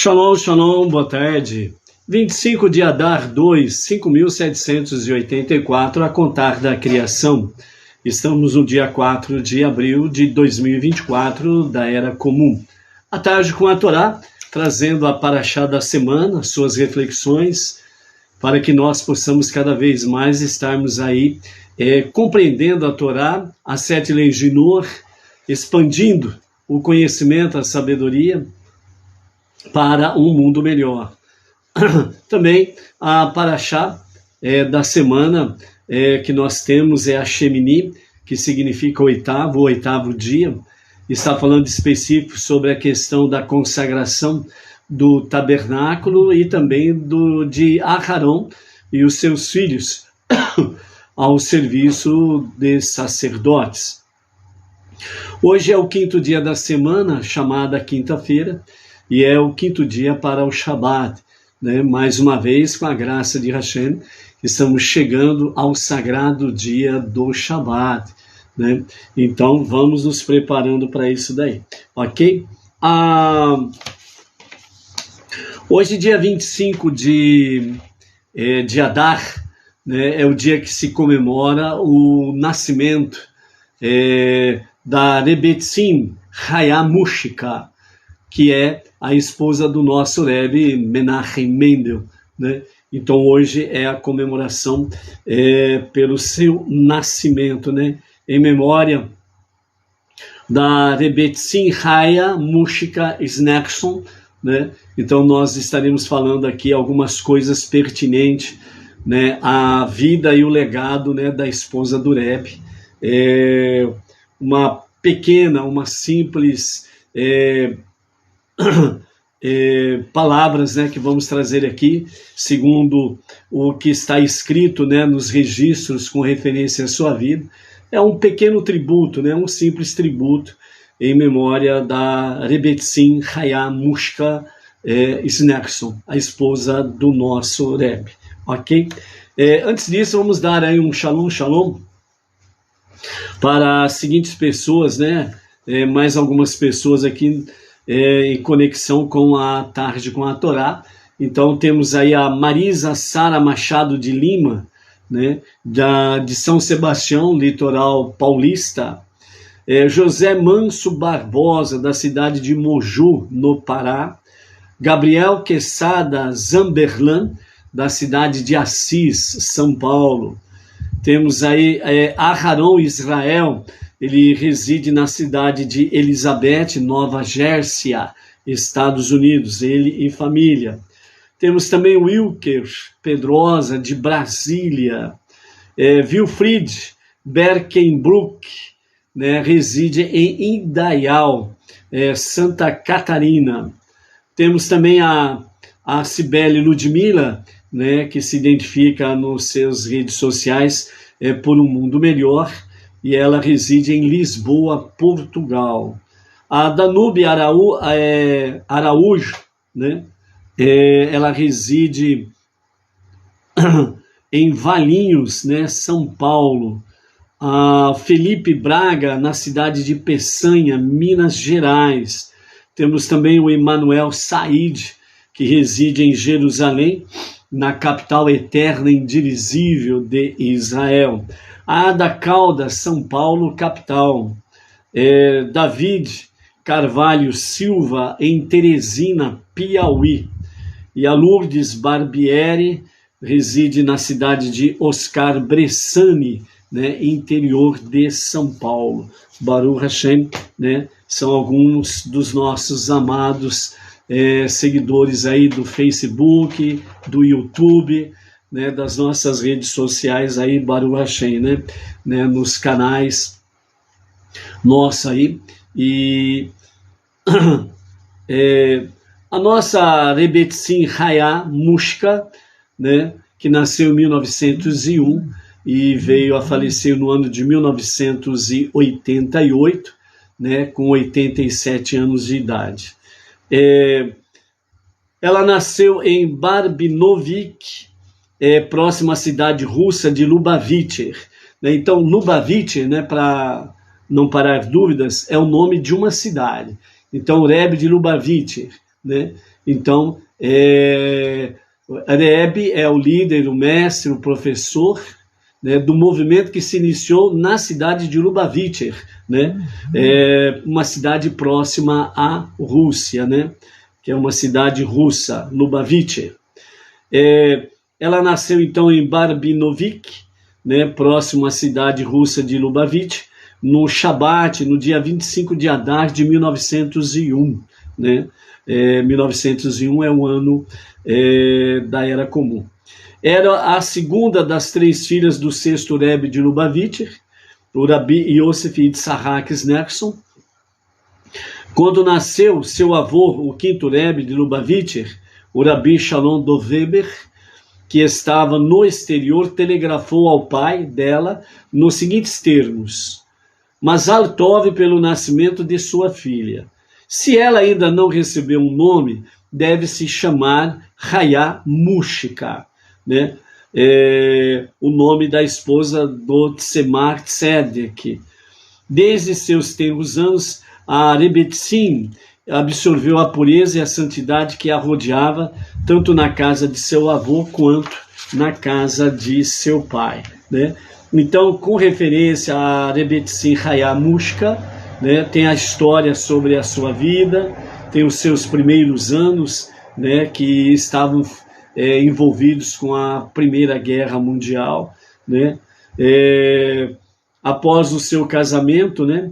Shalom, shalom, boa tarde. 25 de Adar 2, 5.784, a contar da criação. Estamos no dia 4 de abril de 2024, da Era Comum. À tarde com a Torá, trazendo a Parashá da semana, suas reflexões, para que nós possamos cada vez mais estarmos aí compreendendo a Torá, as 7 leis de Noah, expandindo o conhecimento, a sabedoria, para um mundo melhor. Também a Parashá da semana que nós temos é a Shemini, que significa o oitavo dia. Está falando específico sobre a questão da consagração do tabernáculo e também de Aharon e os seus filhos ao serviço de sacerdotes. Hoje é o 5º dia da semana, chamada quinta-feira, e é o 5º dia para o Shabat, né? Mais uma vez, com a graça de Hashem, estamos chegando ao sagrado dia do Shabat, né? Então, vamos nos preparando para isso daí, ok? Hoje, dia 25 de Adar, né? É o dia que se comemora o nascimento da Rebbetzin Chaya Mushka, que é a esposa do nosso Rebbe Menachem Mendel, né? Então hoje é a comemoração pelo seu nascimento, né? Em memória da Rebbetzin Chaya Mushka Snechson, né? Então nós estaremos falando aqui algumas coisas pertinentes, né, à vida e o legado, né, da esposa do Rebbe. Uma simples palavras, né, que vamos trazer aqui, segundo o que está escrito, né, nos registros com referência à sua vida. É um pequeno tributo, né, um simples tributo em memória da Rebbetzin Chaya Mushka Snechson, a esposa do nosso Rebbe, ok? Antes disso, vamos dar aí um shalom para as seguintes pessoas, né, mais algumas pessoas aqui em conexão com a tarde com a Torá. Então temos aí a Marisa Sara Machado de Lima, né, de São Sebastião, litoral paulista. José Manso Barbosa, da cidade de Moju, no Pará. Gabriel Quesada Zamberlan, da cidade de Assis, São Paulo. Temos aí Aharon Israel, ele reside na cidade de Elizabeth, Nova Jersey, Estados Unidos, ele e família. Temos também Wilker Pedrosa, de Brasília. Wilfried Berkenbruck, né, reside em Indaial, Santa Catarina. Temos também a Cibele Ludmila, né, que se identifica nos seus redes sociais por um mundo melhor, e ela reside em Lisboa, Portugal. A Danube Araújo, né, ela reside em Valinhos, né, São Paulo. A Felipe Braga, na cidade de Peçanha, Minas Gerais. Temos também o Emanuel Said, que reside em Jerusalém, na capital eterna indivisível de Israel. A Ada Caldas, São Paulo, capital. David Carvalho Silva, em Teresina, Piauí. E a Lourdes Barbieri reside na cidade de Oscar Bressani, né, interior de São Paulo. Baruch Hashem, né, são alguns dos nossos amados seguidores aí do Facebook, do YouTube, né, das nossas redes sociais aí, Baruch Hashem, né, nos canais nossos aí. E a nossa Rebbetzin Chaya Mushka, né, que nasceu em 1901 e veio a falecer no ano de 1988, né, com 87 anos de idade. Ela nasceu em Barbinovik, próxima à cidade russa de Lubavitcher, né? Então, Lubavitcher, né, para não parar dúvidas, é o nome de uma cidade. Então, o Rebbe de Lubavitcher, né? Então, Rebbe é o líder, o mestre, o professor, né, do movimento que se iniciou na cidade de Lubavitcher, né, uma cidade próxima à Rússia, né, que é uma cidade russa, Lubavitcher. Ela nasceu então em Barbinovik, né, próximo à cidade russa de Lubavitch, no Shabat, no dia 25 de Adar de 1901. Né? 1901 é o ano da Era Comum. Era a segunda das 3 filhas do 6º Rebbe de Lubavitcher, o Rabi Yosef Yitzhak Schneerson. Quando nasceu seu avô, o 5º Rebbe de Lubavitcher, o Rabi Shalom Dov Weber, que estava no exterior, telegrafou ao pai dela nos seguintes termos: Mazal Tov pelo nascimento de sua filha. Se ela ainda não recebeu um nome, deve-se chamar Hayá Mushka, né? O nome da esposa do Tzemach Tzedek. Desde seus tenros anos, a Rebbetzin absorveu a pureza e a santidade que a rodeava, tanto na casa de seu avô quanto na casa de seu pai, né? Então, com referência a Rebbetzin Hayá Mushka, né, tem a história sobre a sua vida, tem os seus primeiros anos, né, que estavam envolvidos com a Primeira Guerra Mundial, né? Após o seu casamento, né,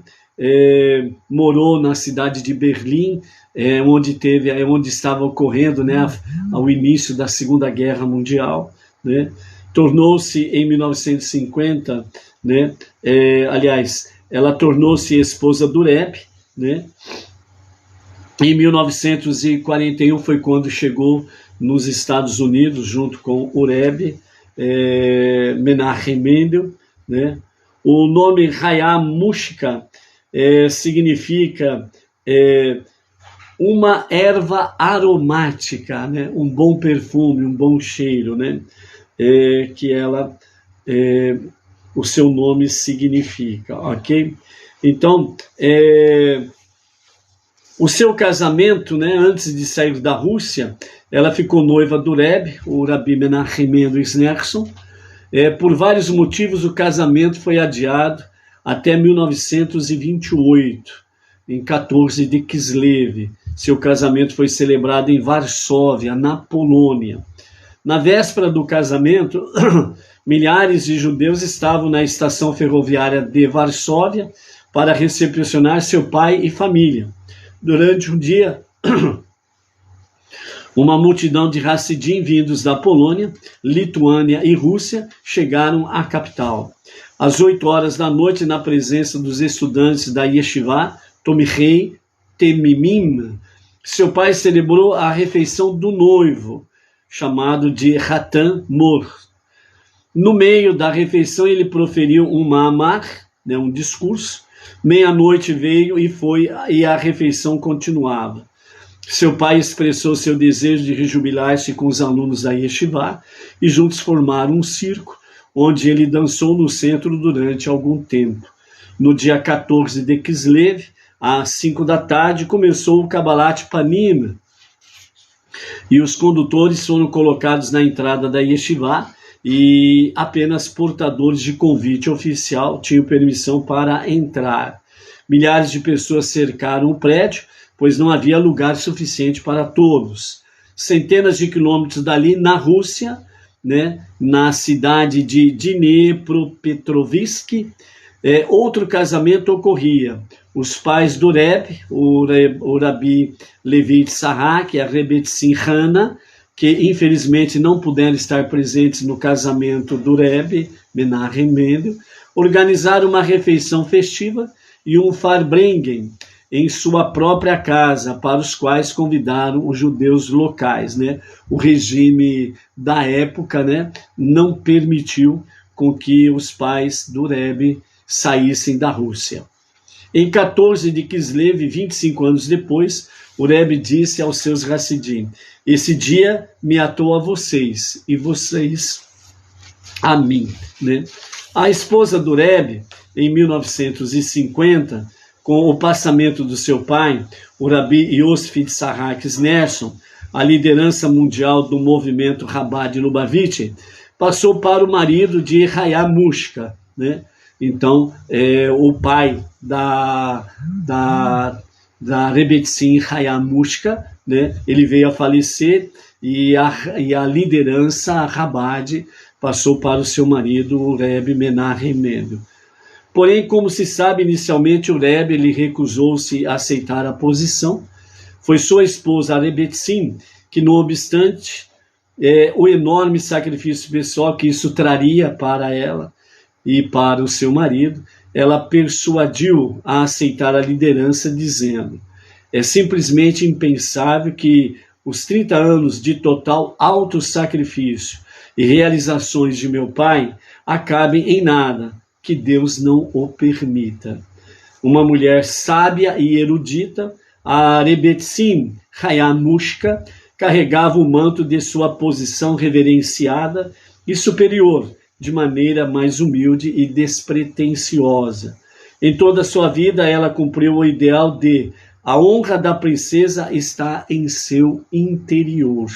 morou na cidade de Berlim, onde estava ocorrendo, né, ao início da Segunda Guerra Mundial, né? Tornou-se em 1950, né, ela tornou-se esposa do Rebbe, né? Em 1941 foi quando chegou nos Estados Unidos junto com o Rebbe Menachem Mendel, né? O nome Hayá Mushka significa uma erva aromática, né? Um bom perfume, um bom cheiro, né? Que ela, o seu nome significa, ok? Então, o seu casamento, né, antes de sair da Rússia, ela ficou noiva do Rebbe, o Rabi Menachem Mendel Schneerson. Por vários motivos, o casamento foi adiado até 1928, em 14 de Kislev. Seu casamento foi celebrado em Varsóvia, na Polônia. Na véspera do casamento, milhares de judeus estavam na estação ferroviária de Varsóvia para recepcionar seu pai e família. Durante um dia, uma multidão de Hassidim vindos da Polônia, Lituânia e Rússia chegaram à capital. Às 8 horas da noite, na presença dos estudantes da Yeshiva Tomchei Temimim, seu pai celebrou a refeição do noivo, chamado de Hatan Mor. No meio da refeição, ele proferiu um ma'amar, né, um discurso. Meia-noite veio e a refeição continuava. Seu pai expressou seu desejo de rejubilar-se com os alunos da Yeshiva e juntos formaram um circo, onde ele dançou no centro durante algum tempo. No dia 14 de Kislev, às 5 da tarde, começou o Kabbalat Panim, e os condutores foram colocados na entrada da Yeshiva e apenas portadores de convite oficial tinham permissão para entrar. Milhares de pessoas cercaram o prédio, pois não havia lugar suficiente para todos. Centenas de quilômetros dali, na Rússia, né, na cidade de Dnepropetrovsk, outro casamento ocorria. Os pais do Rebbe, o Rabi Levi Yitzhak e a Rebbetzin Hana, que infelizmente não puderam estar presentes no casamento do Rebbe Menachem Mendel, organizaram uma refeição festiva e um farbrengen em sua própria casa, para os quais convidaram os judeus locais, né? O regime da época, né, não permitiu com que os pais do Rebbe saíssem da Rússia. Em 14 de Kislev, 25 anos depois, o Rebbe disse aos seus Hassidim: esse dia me atou a vocês, e vocês a mim, né? A esposa do Rebbe, em 1950, com o passamento do seu pai, o Rabi Yosef Yitzhak Schneerson, a liderança mundial do movimento Chabad de Lubavitch, passou para o marido de Hayam Mushka, né? Então, o pai da Rebbetzin Hayam Mushka, né? Ele veio a falecer e a liderança Chabad passou para o seu marido, o Rebbe Menahem Mendel. Porém, como se sabe, inicialmente o Rebbe ele recusou-se a aceitar a posição. Foi sua esposa, a Rebbetzin, que não obstante o enorme sacrifício pessoal que isso traria para ela e para o seu marido, ela persuadiu a aceitar a liderança, dizendo: é simplesmente impensável que os 30 anos de total autossacrifício e realizações de meu pai acabem em nada, que Deus não o permita. Uma mulher sábia e erudita, a Rebbetzin Hayam Mushka, carregava o manto de sua posição reverenciada e superior, de maneira mais humilde e despretensiosa. Em toda a sua vida, ela cumpriu o ideal de a honra da princesa está em seu interior.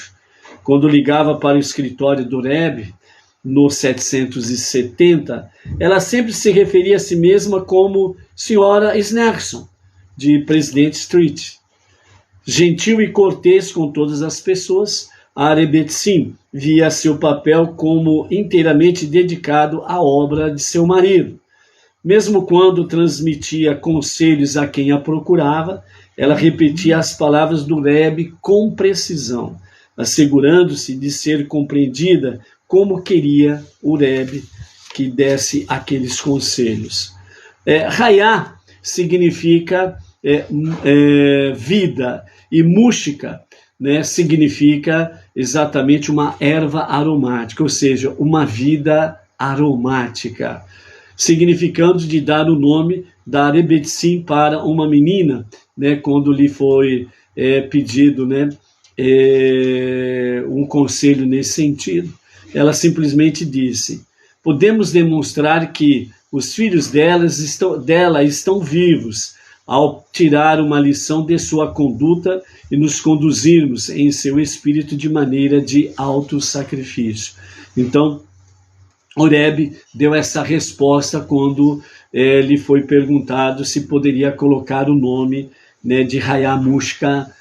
Quando ligava para o escritório do Rebbe, no 770, ela sempre se referia a si mesma como Senhora Snerson, de President Street. Gentil e cortês com todas as pessoas, a Rebbetzin via seu papel como inteiramente dedicado à obra de seu marido. Mesmo quando transmitia conselhos a quem a procurava, ela repetia as palavras do Rebbe com precisão, assegurando-se de ser compreendida como queria o Rebbe que desse aqueles conselhos. Hayá significa vida, e Mushka, né, significa exatamente uma erva aromática, ou seja, uma vida aromática, significando de dar o nome da Rebbetzin para uma menina, né, quando lhe foi pedido, né, um conselho nesse sentido. Ela simplesmente disse: podemos demonstrar que os filhos dela estão vivos ao tirar uma lição de sua conduta e nos conduzirmos em seu espírito de maneira de autossacrifício. Então, o Rebbe deu essa resposta quando lhe foi perguntado se poderia colocar o nome, né, de Hayam Mushka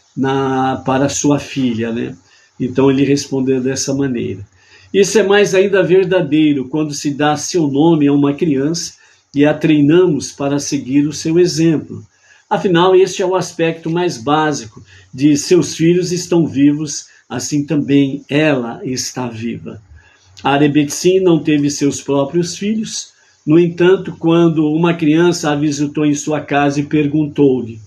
para sua filha, né? Então ele respondeu dessa maneira. Isso é mais ainda verdadeiro quando se dá seu nome a uma criança e a treinamos para seguir o seu exemplo. Afinal, este é o aspecto mais básico de seus filhos estão vivos, assim também ela está viva. A Rebbetzin não teve seus próprios filhos. No entanto, quando uma criança a visitou em sua casa e perguntou-lhe: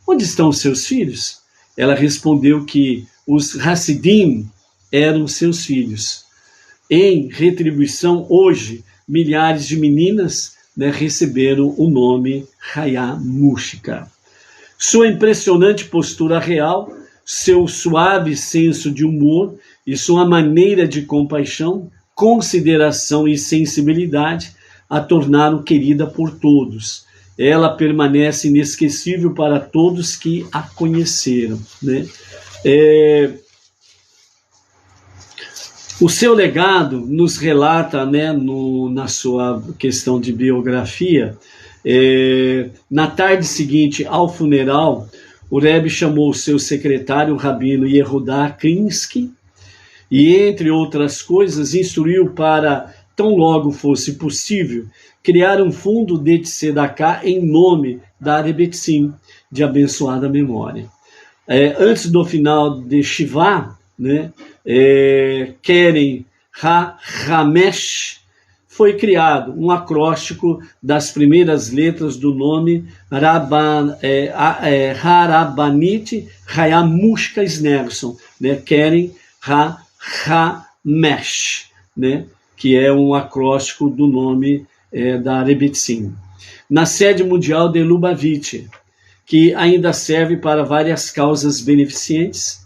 onde estão seus filhos? Ela respondeu que os Hassidim eram seus filhos. Em retribuição, hoje, milhares de meninas, né, receberam o nome Hayam Mushka. Sua impressionante postura real, seu suave senso de humor e sua maneira de compaixão, consideração e sensibilidade a tornaram querida por todos. Ela permanece inesquecível para todos que a conheceram, né? O seu legado nos relata, né, na sua questão de biografia, na tarde seguinte ao funeral, o Rebbe chamou o seu secretário, o rabino Yehudá Krinsky, e, entre outras coisas, instruiu para, tão logo fosse possível, criar um fundo de tzedakah em nome da Rebbetzin, de abençoada memória. Antes do final de Shivá, né, Keren HaHamesh, foi criado um acróstico das primeiras letras do nome Harabanit Hayam Mushka Snerson, né, Keren HaHamesh, né, que é um acróstico do nome da Rebbetzin. Na sede mundial de Lubavitch, que ainda serve para várias causas beneficentes,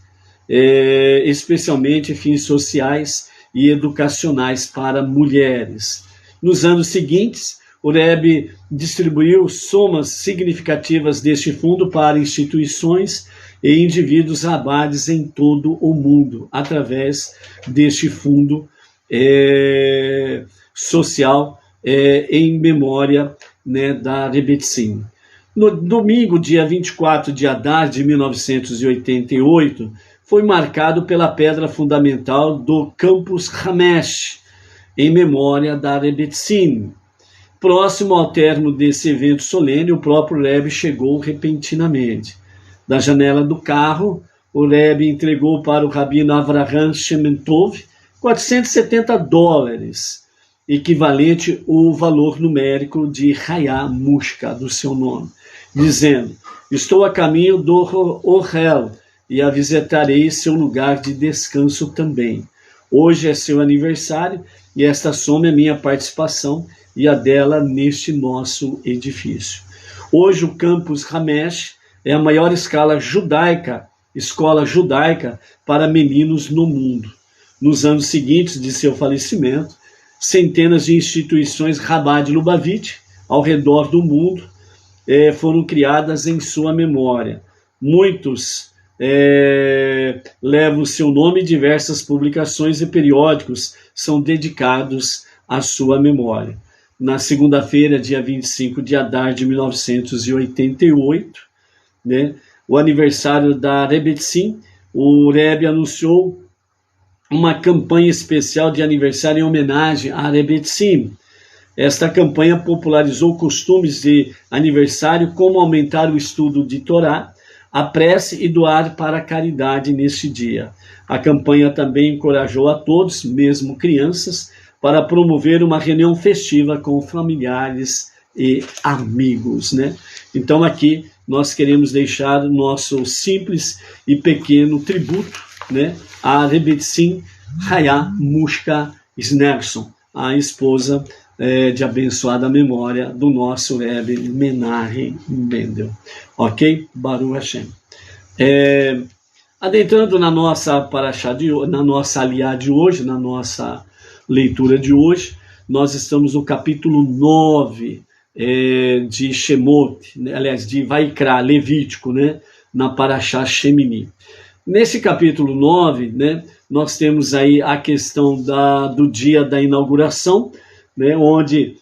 especialmente fins sociais e educacionais para mulheres. Nos anos seguintes, o Rebbe distribuiu somas significativas deste fundo para instituições e indivíduos rabades em todo o mundo, através deste fundo social em memória, né, da Rebbetzin. No domingo, dia 24 de Adar de 1988, foi marcado pela pedra fundamental do Campus Hamesh, em memória da Rebbetzin. Próximo ao término desse evento solene, o próprio Rebbe chegou repentinamente. Da janela do carro, o Rebbe entregou para o rabino Avraham Shementov $470, equivalente ao valor numérico de Hayá Mushka, do seu nome, dizendo: estou a caminho do Ohel e a visitarei seu lugar de descanso também. Hoje é seu aniversário e esta soma é minha participação e a dela neste nosso edifício. Hoje o Campus Hamesh é a maior escola judaica para meninos no mundo. Nos anos seguintes de seu falecimento, centenas de instituições Chabad Lubavitch ao redor do mundo foram criadas em sua memória. Muitos levam o seu nome e diversas publicações e periódicos são dedicados à sua memória. Na segunda-feira, dia 25 de Adar de 1988, né, o aniversário da Rebbetzin, o Rebbe anunciou uma campanha especial de aniversário em homenagem à Rebbetzin. Esta campanha popularizou costumes de aniversário, como aumentar o estudo de Torá, a prece e doar para a caridade neste dia. A campanha também encorajou a todos, mesmo crianças, para promover uma reunião festiva com familiares e amigos, né? Então aqui nós queremos deixar o nosso simples e pequeno tributo, né, a Rebbetzin Hayá Mushka Snerson, a esposa de abençoada memória do nosso Rebbe Menahem Mendel. Ok? Baruch Hashem. Adentrando na nossa parashá na nossa aliá de hoje, na nossa leitura de hoje, nós estamos no capítulo 9 de Shemot, né? Aliás, de Vaikra, Levítico, né? Na parashá Shemini. Nesse capítulo 9, né, nós temos aí a questão do dia da inauguração, né, onde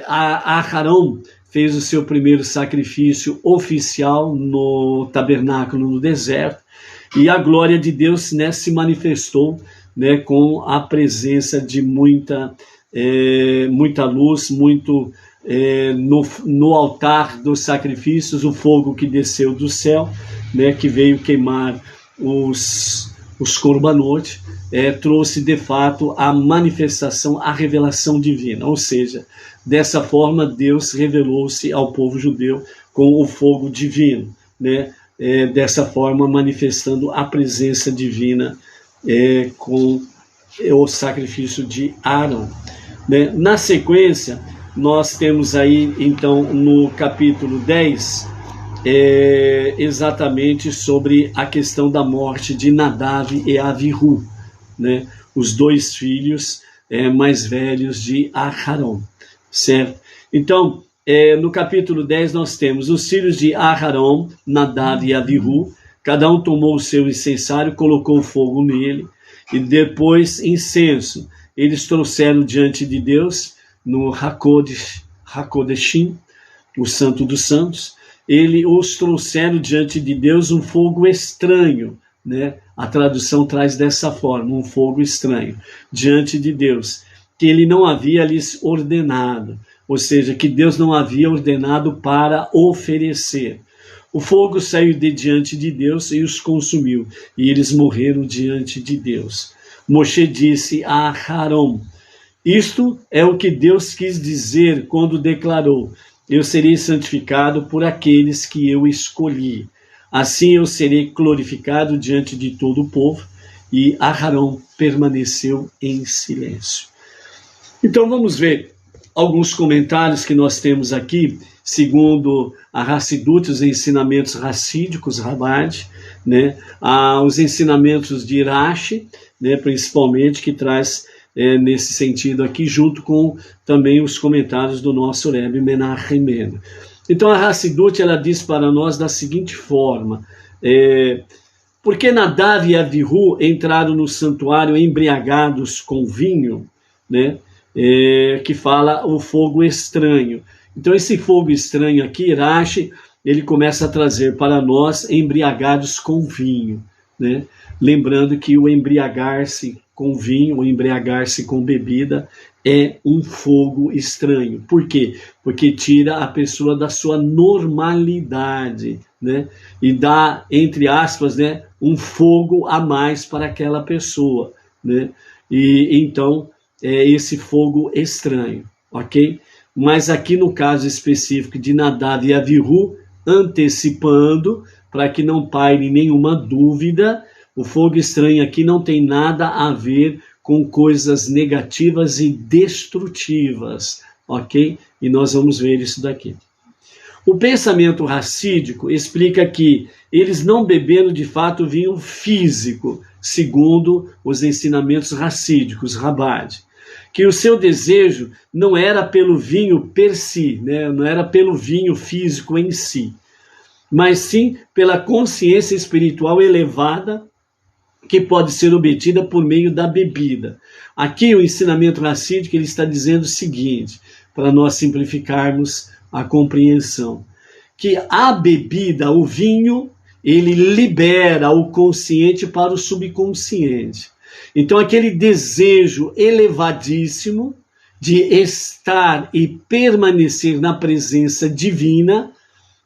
Aharon fez o seu primeiro sacrifício oficial no tabernáculo no deserto, e a glória de Deus, né, se manifestou, né, com a presença de muita luz, no altar dos sacrifícios, o fogo que desceu do céu, né, que veio queimar os korbanot, trouxe de fato a manifestação, a revelação divina, ou seja, dessa forma Deus revelou-se ao povo judeu com o fogo divino, né, dessa forma manifestando a presença divina com o sacrifício de Arão, né. Na sequência, nós temos aí então no capítulo 10 exatamente sobre a questão da morte de Nadav e Avihu, né, os dois filhos mais velhos de Aharon, certo? Então, no capítulo 10 nós temos os filhos de Aharon, Nadav e Avihu, cada um tomou o seu incensário, colocou fogo nele, e depois incenso. Eles trouxeram diante de Deus, no Hakodeshim, o Santo dos Santos, os trouxeram diante de Deus um fogo estranho, né? A tradução traz dessa forma, um fogo estranho, diante de Deus, que ele não havia lhes ordenado, ou seja, que Deus não havia ordenado para oferecer. O fogo saiu de diante de Deus e os consumiu, e eles morreram diante de Deus. Moshe disse a Aharon: isto é o que Deus quis dizer quando declarou: eu serei santificado por aqueles que eu escolhi. Assim eu serei glorificado diante de todo o povo. E Aharon permaneceu em silêncio. Então vamos ver alguns comentários que nós temos aqui, segundo a Hassidut, os ensinamentos racídicos, Chabad, né? Os ensinamentos de Rashi, né? Principalmente, que traz nesse sentido aqui, junto com também os comentários do nosso Rebbe Menahem Mendel. Então a Hassidut, ela diz para nós da seguinte forma: Porque Nadav e Avihu entraram no santuário embriagados com vinho, né? Que fala o fogo estranho. Então esse fogo estranho aqui, Rashi, ele começa a trazer para nós embriagados com vinho, né? Lembrando que o embriagar-se com vinho, o embriagar-se com bebida é um fogo estranho. Por quê? Porque tira a pessoa da sua normalidade, né? E dá, entre aspas, né, um fogo a mais para aquela pessoa, né? E então é esse fogo estranho, ok? Mas aqui no caso específico de Nadav e Avihu, antecipando, para que não paire nenhuma dúvida, o fogo estranho aqui não tem nada a ver com coisas negativas e destrutivas, ok? E nós vamos ver isso daqui. O pensamento racídico explica que eles não beberam de fato vinho físico, segundo os ensinamentos racídicos, Rabad, que o seu desejo não era pelo vinho per si, né? Não era pelo vinho físico em si, mas sim pela consciência espiritual elevada que pode ser obtida por meio da bebida. Aqui o ensinamento racídico ele está dizendo o seguinte, para nós simplificarmos a compreensão, que a bebida, o vinho, ele libera o consciente para o subconsciente. Então aquele desejo elevadíssimo de estar e permanecer na presença divina,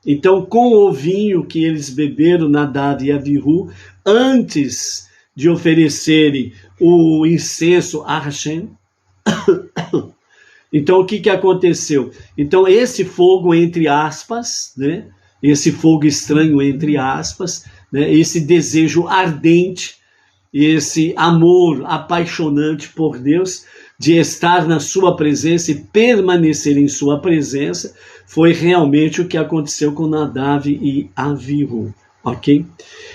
então com o vinho que eles beberam, Nadav e Avihu, antes de oferecerem o incenso a Hashem. Então o que aconteceu? Então esse fogo entre aspas, né? Esse fogo estranho entre aspas, né? Esse desejo ardente, esse amor apaixonante por Deus, de estar na sua presença e permanecer em sua presença, foi realmente o que aconteceu com Nadav e Avihu, ok?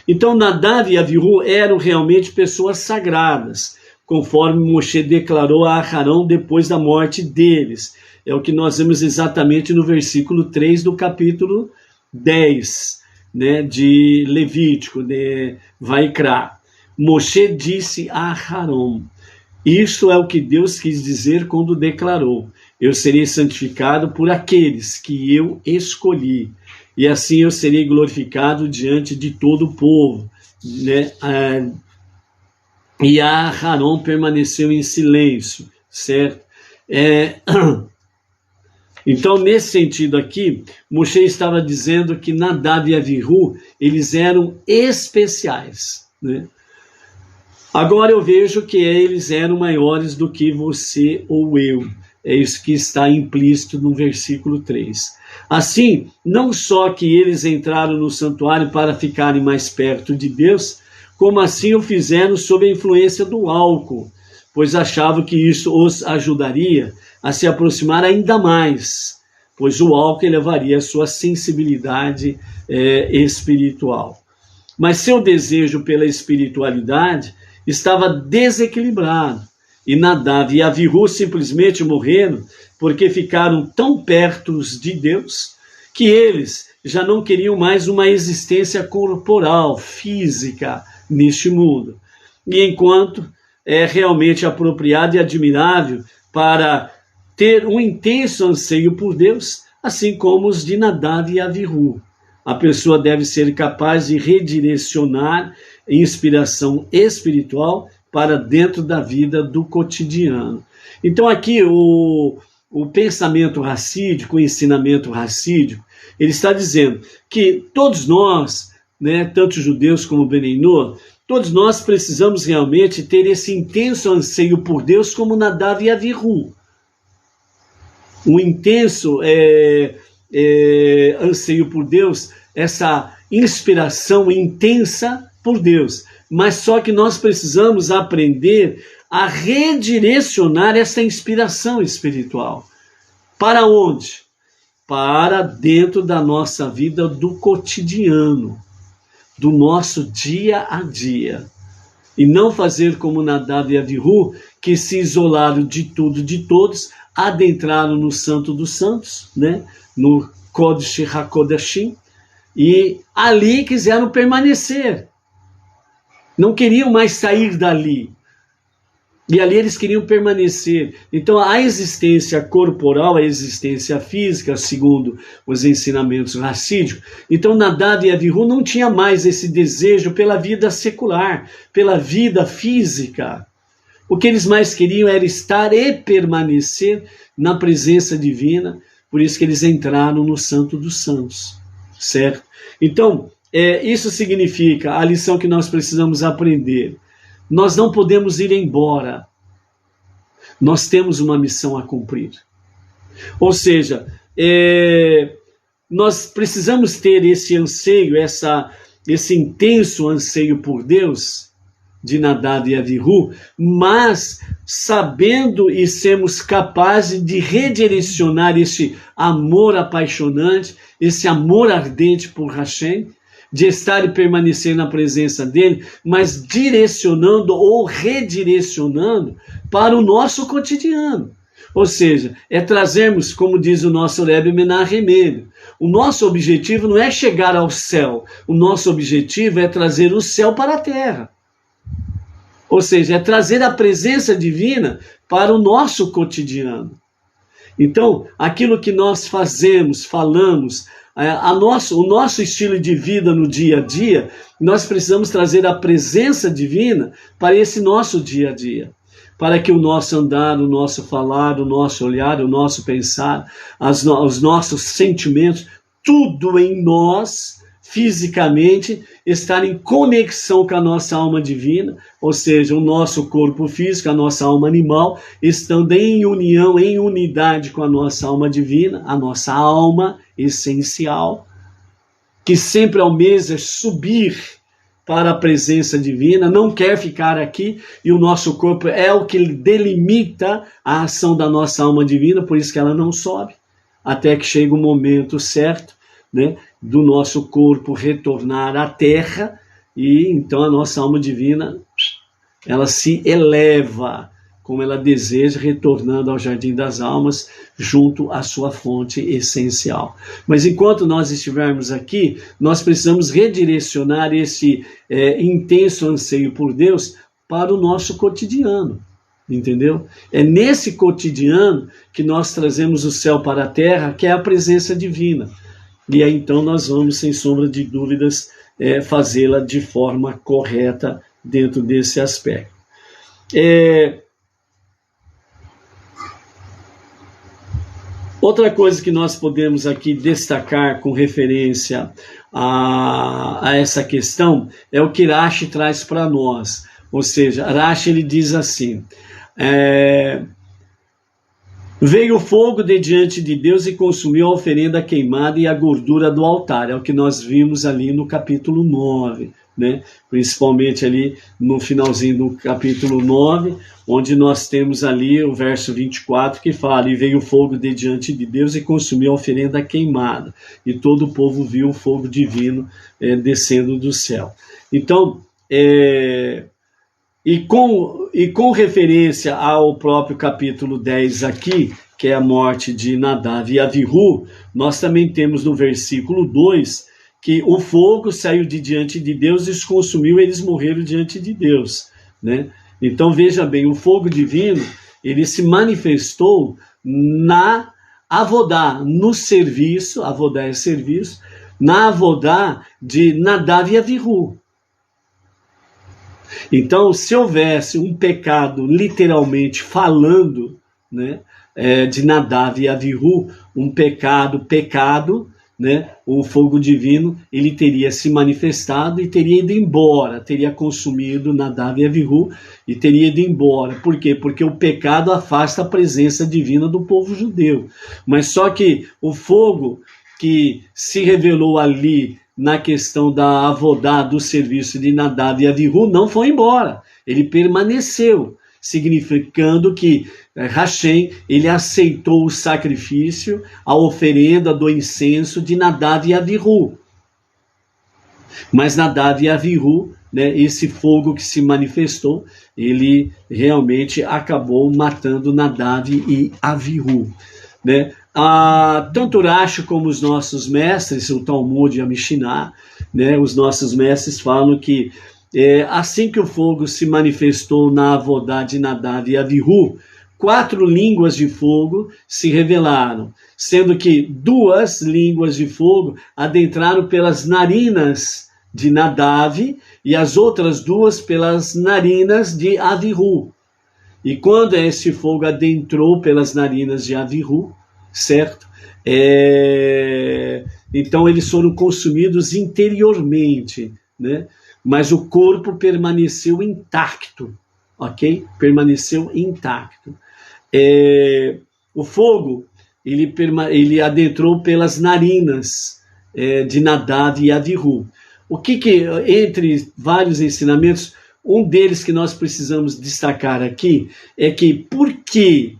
Então Nadav e Avihu eram realmente pessoas sagradas, conforme Moshe declarou a Aharão depois da morte deles. É o que nós vemos exatamente no versículo 3 do capítulo 10, né, de Levítico, de Vaikra. Moshe disse a Aharão, isto é o que Deus quis dizer quando declarou, eu serei santificado por aqueles que eu escolhi, e assim eu serei glorificado diante de todo o povo, né? E Aharão permaneceu em silêncio, certo? Então, nesse sentido aqui, Moshe estava dizendo que Nadav e Avihu, eles eram especiais, né? Agora eu vejo que eles eram maiores do que você ou eu. É isso que está implícito no versículo 3. Assim, não só que eles entraram no santuário para ficarem mais perto de Deus, como assim o fizeram sob a influência do álcool, pois achavam que isso os ajudaria a se aproximar ainda mais, pois o álcool elevaria a sua sensibilidade espiritual. Mas seu desejo pela espiritualidade estava desequilibrado, e Nadav e Avihu simplesmente morreram porque ficaram tão perto de Deus que eles já não queriam mais uma existência corporal, física, neste mundo. E enquanto é realmente apropriado e admirável para ter um intenso anseio por Deus, assim como os de Nadav e Avihu, a pessoa deve ser capaz de redirecionar inspiração espiritual para dentro da vida do cotidiano. Então aqui o pensamento racídico, o ensinamento racídico, ele está dizendo que todos nós, né, tanto judeus como Beneinô, todos nós precisamos realmente ter esse intenso anseio por Deus como Nadav e Avihu. Um intenso anseio por Deus, essa inspiração intensa por Deus, mas só que nós precisamos aprender a redirecionar essa inspiração espiritual. Para onde? Para dentro da nossa vida do cotidiano, do nosso dia a dia. E não fazer como Nadav e Avihu, que se isolaram de tudo, de todos, adentraram no Santo dos Santos, né? No Kodesh HaKodashim, e ali quiseram permanecer. Não queriam mais sair dali. E ali eles queriam permanecer. Então a existência corporal, a existência física, segundo os ensinamentos racídicos. Então Nadav e Avihu não tinha mais esse desejo pela vida secular, pela vida física. O que eles mais queriam era estar e permanecer na presença divina. Por isso que eles entraram no Santo dos Santos, certo? Então, isso significa a lição que nós precisamos aprender. Nós não podemos ir embora. Nós temos uma missão a cumprir. Ou seja, nós precisamos ter esse anseio, esse intenso anseio por Deus, de Nadav e Avihu, mas sabendo e sermos capazes de redirecionar esse amor apaixonante, esse amor ardente por Hashem, de estar e permanecer na presença dele, mas direcionando ou redirecionando para o nosso cotidiano. Ou seja, é trazermos, como diz o nosso Rebbe Menachem Mendel, o nosso objetivo não é chegar ao céu, o nosso objetivo é trazer o céu para a terra. Ou seja, é trazer a presença divina para o nosso cotidiano. Então, aquilo que nós fazemos, falamos, o nosso estilo de vida no dia a dia, nós precisamos trazer a presença divina para esse nosso dia a dia. Para que o nosso andar, o nosso falar, o nosso olhar, o nosso pensar, os nossos sentimentos, tudo em nós, fisicamente, estar em conexão com a nossa alma divina, ou seja, o nosso corpo físico, a nossa alma animal, estando em união, em unidade com a nossa alma divina, a nossa alma essencial, que sempre almeja subir para a presença divina, não quer ficar aqui, e o nosso corpo é o que delimita a ação da nossa alma divina, por isso que ela não sobe, até que chega o momento certo, né, do nosso corpo retornar à terra, e então a nossa alma divina, ela se eleva, como ela deseja, retornando ao jardim das almas, junto à sua fonte essencial. Mas enquanto nós estivermos aqui, nós precisamos redirecionar esse intenso anseio por Deus para o nosso cotidiano, entendeu? É nesse cotidiano que nós trazemos o céu para a terra, que é a presença divina. E aí então nós vamos, sem sombra de dúvidas, fazê-la de forma correta dentro desse aspecto. Outra coisa que nós podemos aqui destacar com referência a essa questão é o que Rashi traz para nós. Ou seja, Rashi ele diz assim: veio o fogo de diante de Deus e consumiu a oferenda queimada e a gordura do altar. É o que nós vimos ali no capítulo 9, né? Principalmente ali no finalzinho do capítulo 9, onde nós temos ali o verso 24 que fala: e veio o fogo de diante de Deus e consumiu a oferenda queimada. E todo o povo viu o fogo divino descendo do céu. Então, E com referência ao próprio capítulo 10 aqui, que é a morte de Nadav e Avihu, nós também temos no versículo 2, que o fogo saiu de diante de Deus e os consumiu, eles morreram diante de Deus, né? Então veja bem, o fogo divino, ele se manifestou na Avodá, no serviço, Avodá é serviço, na Avodá de Nadav e Avihu. Então, se houvesse um pecado, literalmente falando, né, de Nadav e Avihu, um pecado, né, o fogo divino, ele teria se manifestado e teria ido embora, teria consumido Nadav e Avihu e teria ido embora. Por quê? Porque o pecado afasta a presença divina do povo judeu. Mas só que o fogo que se revelou ali na questão da avodá, do serviço de Nadav e Avihu, não foi embora, ele permaneceu, significando que Hashem, ele aceitou o sacrifício, a oferenda do incenso de Nadav e Avihu. Mas Nadav e Avihu, né, esse fogo que se manifestou, ele realmente acabou matando Nadav e Avihu, né? Tanto Rashi como os nossos mestres, o Talmud e a Mishnah, né, os nossos mestres falam que assim que o fogo se manifestou na Avodá de Nadav e Avihu, 4 línguas de fogo se revelaram, sendo que 2 línguas de fogo adentraram pelas narinas de Nadav e as outras 2 pelas narinas de Avihu. E quando esse fogo adentrou pelas narinas de Avihu, certo? Então eles foram consumidos interiormente, né? Mas o corpo permaneceu intacto, ok? Permaneceu intacto. O fogo, ele adentrou pelas narinas de Nadav e Avihu. O que entre vários ensinamentos, um deles que nós precisamos destacar aqui é que por que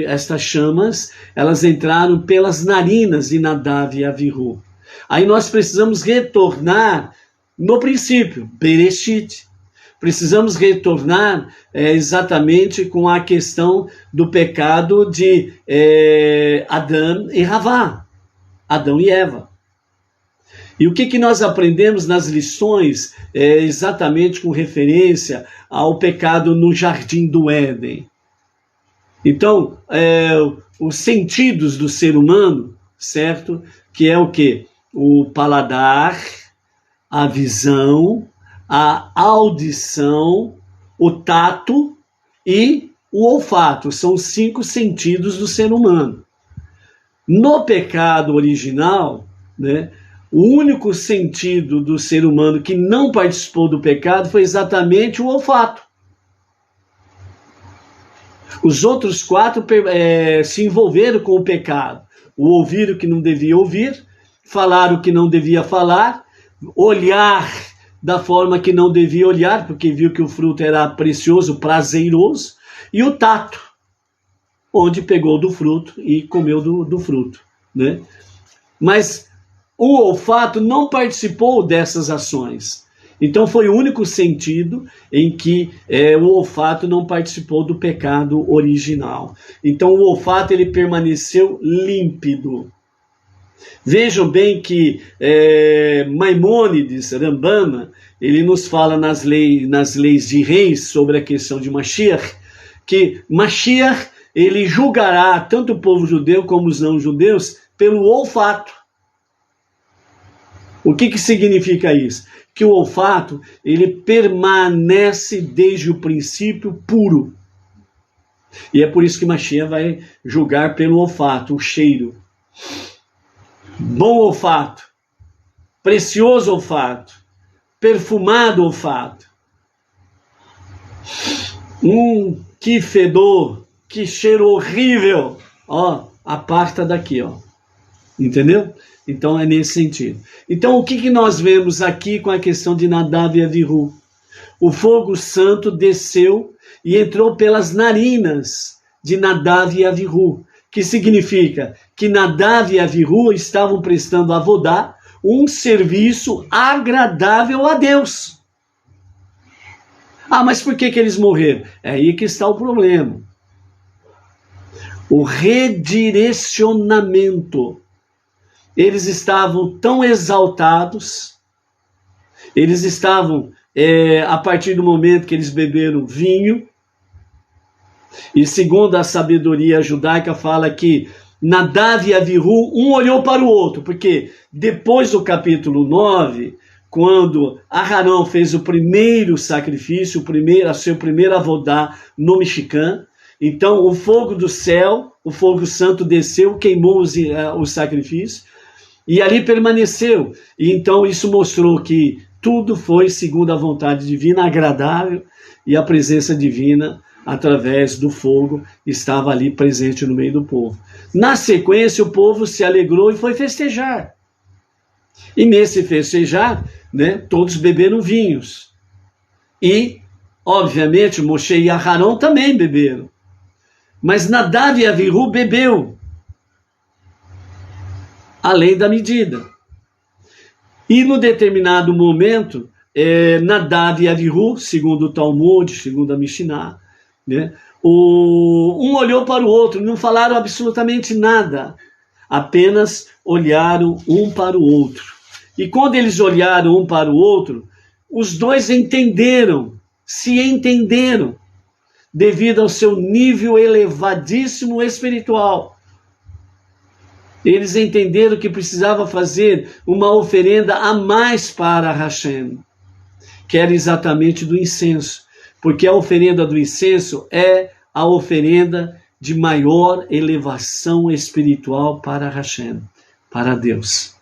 estas chamas, elas entraram pelas narinas de Nadav e Avihu. Aí nós precisamos retornar no princípio, Bereshit. Precisamos retornar exatamente com a questão do pecado de Adão e Havá, Adão e Eva. E o que nós aprendemos nas lições, exatamente com referência ao pecado no Jardim do Éden? Então, os sentidos do ser humano, certo? Que é o quê? O paladar, a visão, a audição, o tato e o olfato. São os 5 sentidos do ser humano. No pecado original, né, o único sentido do ser humano que não participou do pecado foi exatamente o olfato. Os outros 4 se envolveram com o pecado. Ouviram o que não devia ouvir, falaram o que não devia falar, olhar da forma que não devia olhar, porque viu que o fruto era precioso, prazeroso, e o tato, onde pegou do fruto e comeu do fruto, né? Mas o olfato não participou dessas ações. Então foi o único sentido em que o olfato não participou do pecado original. Então o olfato ele permaneceu límpido. Vejam bem que Maimônides, Rambama, ele nos fala nas leis de Reis sobre a questão de Mashiach, que Mashiach ele julgará tanto o povo judeu como os não-judeus pelo olfato. O que significa isso? Que o olfato ele permanece desde o princípio puro. E é por isso que Mashiach vai julgar pelo olfato, o cheiro. Bom olfato, precioso olfato, perfumado olfato. Que fedor, que cheiro horrível. Ó, aparta daqui, ó. Entendeu? Então é nesse sentido. Então o que nós vemos aqui com a questão de Nadav e Avihu? O fogo santo desceu e entrou pelas narinas de Nadav e Avihu, que significa que Nadav e Avihu estavam prestando avodá, um serviço agradável a Deus. Mas por que eles morreram? É aí que está o problema. O redirecionamento. Eles estavam tão exaltados, eles estavam, a partir do momento que eles beberam vinho, e segundo a sabedoria judaica fala que Nadav e Avihu, um olhou para o outro, porque depois do capítulo 9, quando Aharão fez o primeiro sacrifício, a seu primeiro avodá no Mishkan, então o fogo do céu, o fogo santo desceu, queimou os sacrifícios, e ali permaneceu. E então isso mostrou que tudo foi segundo a vontade divina, agradável, e a presença divina, através do fogo, estava ali presente no meio do povo. Na sequência, o povo se alegrou e foi festejar. E nesse festejar, né, todos beberam vinhos. E, obviamente, Moshe e Aharão também beberam. Mas Nadav e Avihu bebeu além da medida. E no determinado momento, Nadav e Avihu, segundo o Talmud, segundo a Mishnah, né, Um olhou para o outro, não falaram absolutamente nada, apenas olharam um para o outro. E quando eles olharam um para o outro, os dois se entenderam, devido ao seu nível elevadíssimo espiritual. Eles entenderam que precisava fazer uma oferenda a mais para Hashem, que era exatamente do incenso, porque a oferenda do incenso é a oferenda de maior elevação espiritual para Hashem, para Deus.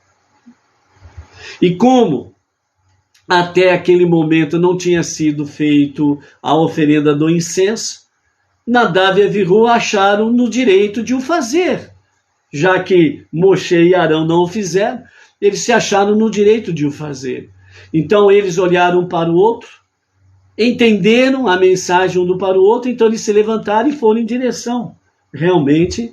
E como até aquele momento não tinha sido feito a oferenda do incenso, Nadav e Avihu acharam no direito de o fazer. Já que Moshe e Arão não o fizeram, eles se acharam no direito de o fazer. Então eles olharam um para o outro, entenderam a mensagem um para o outro, então eles se levantaram e foram em direção, realmente,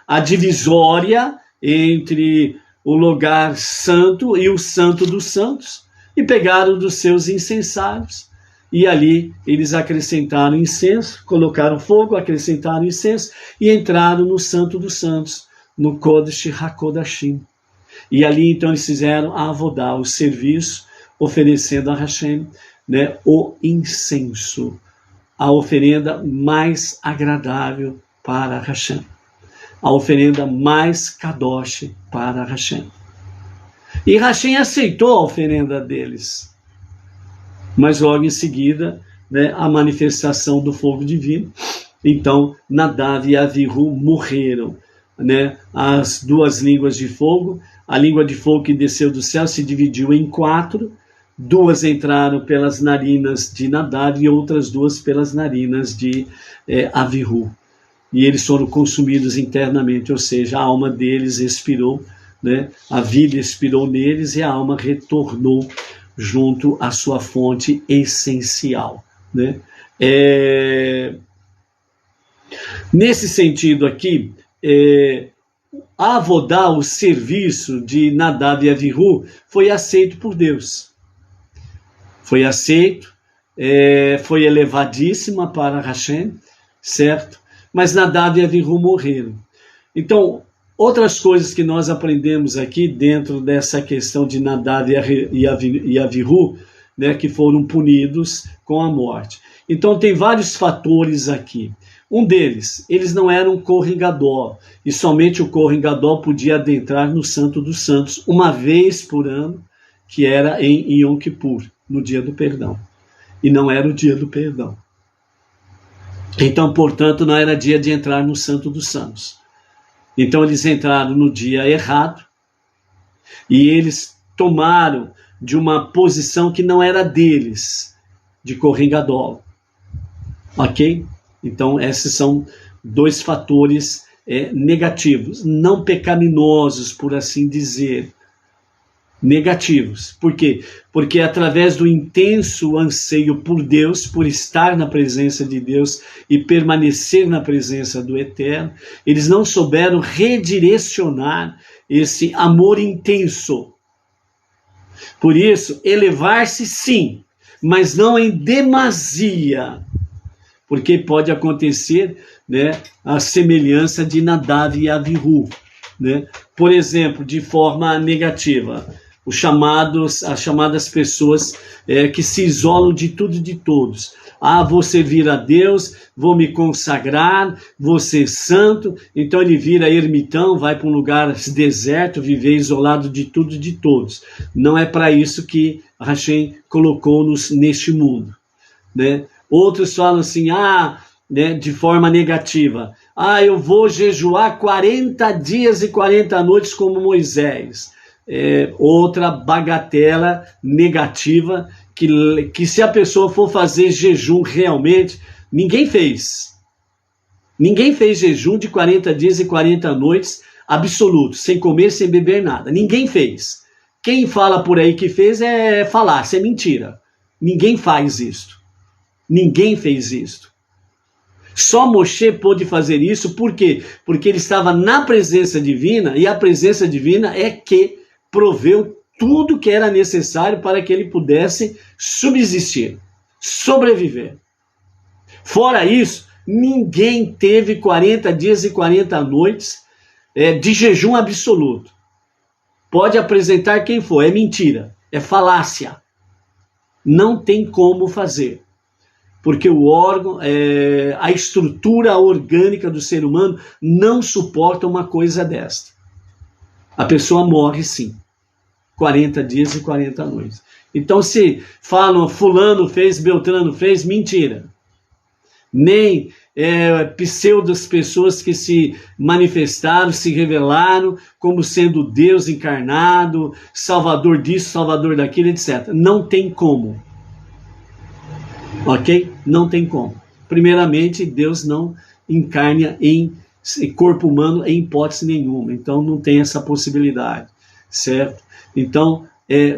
a divisória entre o lugar santo e o santo dos santos, e pegaram dos seus incensários, e ali eles acrescentaram incenso, colocaram fogo, acrescentaram incenso, e entraram no santo dos santos, no Kodesh HaKodashim. E ali então eles fizeram a avodá, o serviço, oferecendo a Hashem, o incenso, a oferenda mais agradável para Hashem, a oferenda mais kadosh para Hashem. E Hashem aceitou a oferenda deles, mas logo em seguida, a manifestação do fogo divino. Então Nadav e Avihu morreram, as duas línguas de fogo, a língua de fogo que desceu do céu se dividiu em 4, 2 entraram pelas narinas de Nadav e outras 2 pelas narinas de Avihu. E eles foram consumidos internamente, ou seja, a alma deles expirou, a vida expirou neles e a alma retornou junto à sua fonte essencial. Nesse sentido aqui, a avodá, o serviço de Nadav e Avihu, foi aceito por Deus. Foi aceito, foi elevadíssima para Hashem, certo? Mas Nadav e Avihu morreram. Então, outras coisas que nós aprendemos aqui dentro dessa questão de Nadav e Avihu, que foram punidos com a morte. Então tem vários fatores aqui. Um deles, eles não eram Kohen Gadol, e somente o Kohen Gadol podia adentrar no Santo dos Santos uma vez por ano, que era em Yom Kippur, no dia do perdão. E não era o dia do perdão. Então, portanto, não era dia de entrar no Santo dos Santos. Então eles entraram no dia errado e eles tomaram de uma posição que não era deles, de Kohen Gadol. Ok? Então esses são 2 fatores negativos, não pecaminosos, por assim dizer. Negativos. Por quê? Porque através do intenso anseio por Deus, por estar na presença de Deus e permanecer na presença do Eterno, eles não souberam redirecionar esse amor intenso. Por isso, elevar-se sim, mas não em demasia, porque pode acontecer a semelhança de Nadav e Avihu. Por exemplo, de forma negativa, as chamadas pessoas que se isolam de tudo e de todos. Vou servir a Deus, vou me consagrar, vou ser santo. Então ele vira ermitão, vai para um lugar deserto, viver isolado de tudo e de todos. Não é para isso que Hashem colocou-nos neste mundo. Outros falam assim, de forma negativa, eu vou jejuar 40 dias e 40 noites como Moisés. Outra bagatela negativa, que se a pessoa for fazer jejum realmente, ninguém fez. Ninguém fez jejum de 40 dias e 40 noites absoluto, sem comer, sem beber nada. Ninguém fez. Quem fala por aí que fez é falácia, é mentira. Ninguém faz isto. Ninguém fez isto. Só Moshe pôde fazer isso, por quê? Porque ele estava na presença divina, e a presença divina é que proveu tudo que era necessário para que ele pudesse subsistir, sobreviver. Fora isso, ninguém teve 40 dias e 40 noites de jejum absoluto. Pode apresentar quem for, é mentira, é falácia. Não tem como fazer. Porque o órgão, a estrutura orgânica do ser humano não suporta uma coisa desta. A pessoa morre sim. 40 dias e 40 noites. Então se falam fulano fez, Beltrano fez, mentira. Nem pseudas pessoas que se manifestaram, se revelaram como sendo Deus encarnado, salvador disso, salvador daquilo, etc. Não tem como. Ok? Não tem como. Primeiramente, Deus não encarna em corpo humano em hipótese nenhuma. Então, não tem essa possibilidade. Certo? Então,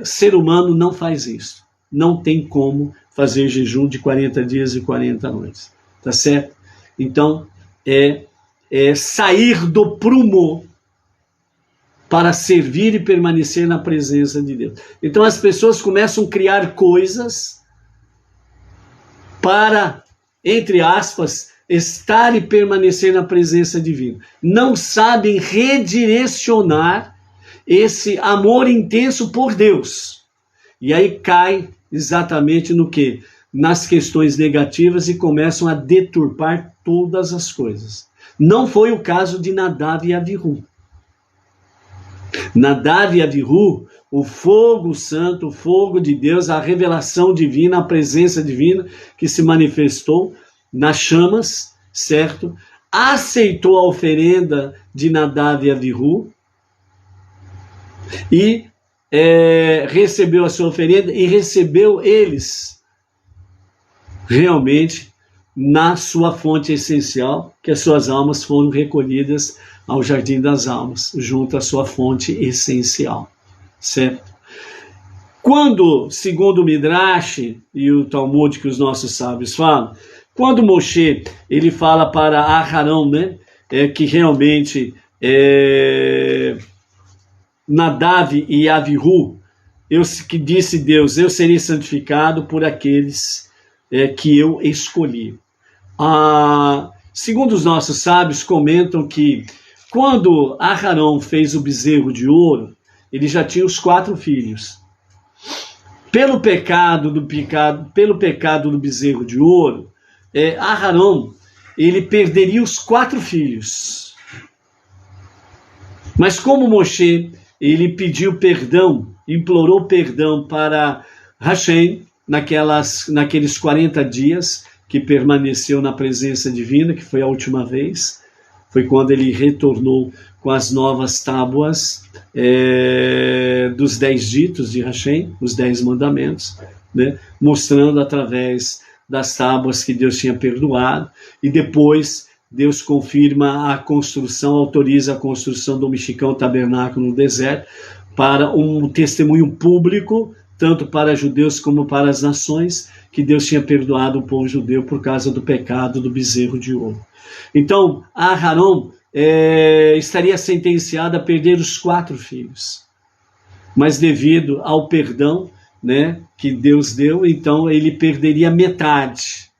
ser humano não faz isso. Não tem como fazer jejum de 40 dias e 40 noites. Tá certo? Então, sair do prumo para servir e permanecer na presença de Deus. Então, as pessoas começam a criar coisas para, entre aspas, estar e permanecer na presença divina. Não sabem redirecionar esse amor intenso por Deus. E aí cai exatamente no quê? Nas questões negativas e começam a deturpar todas as coisas. Não foi o caso de Nadav e Avihu. Nadav e Avihu, o fogo santo, o fogo de Deus, a revelação divina, a presença divina que se manifestou nas chamas, certo? Aceitou a oferenda de Nadav e Avihu e recebeu a sua oferenda e recebeu eles realmente na sua fonte essencial, que as suas almas foram recolhidas ao Jardim das Almas, junto à sua fonte essencial, certo? Quando, segundo o Midrash e o Talmud que os nossos sábios falam, quando Moshe ele fala para Aharão, né, que realmente Nadav e Avihu, que disse Deus, eu serei santificado por aqueles que eu escolhi. Segundo os nossos sábios comentam que quando Aharão fez o bezerro de ouro, ele já tinha os 4 filhos. Pelo pecado do bezerro de ouro, Aharão ele perderia os 4 filhos. Mas como Moshe ele pediu perdão, implorou perdão para Hashem naqueles 40 dias que permaneceu na presença divina, que foi a última vez, foi quando ele retornou com as novas tábuas dos 10 ditos de Hashem, os 10 mandamentos, né, mostrando através das tábuas que Deus tinha perdoado, e depois Deus confirma a construção, autoriza a construção do mexicão tabernáculo no deserto, para um testemunho público, tanto para judeus como para as nações, que Deus tinha perdoado o povo judeu por causa do pecado do bezerro de ouro. Então, Aharão estaria sentenciado a perder os 4 filhos. Mas devido ao perdão, né, que Deus deu, então ele perderia metade.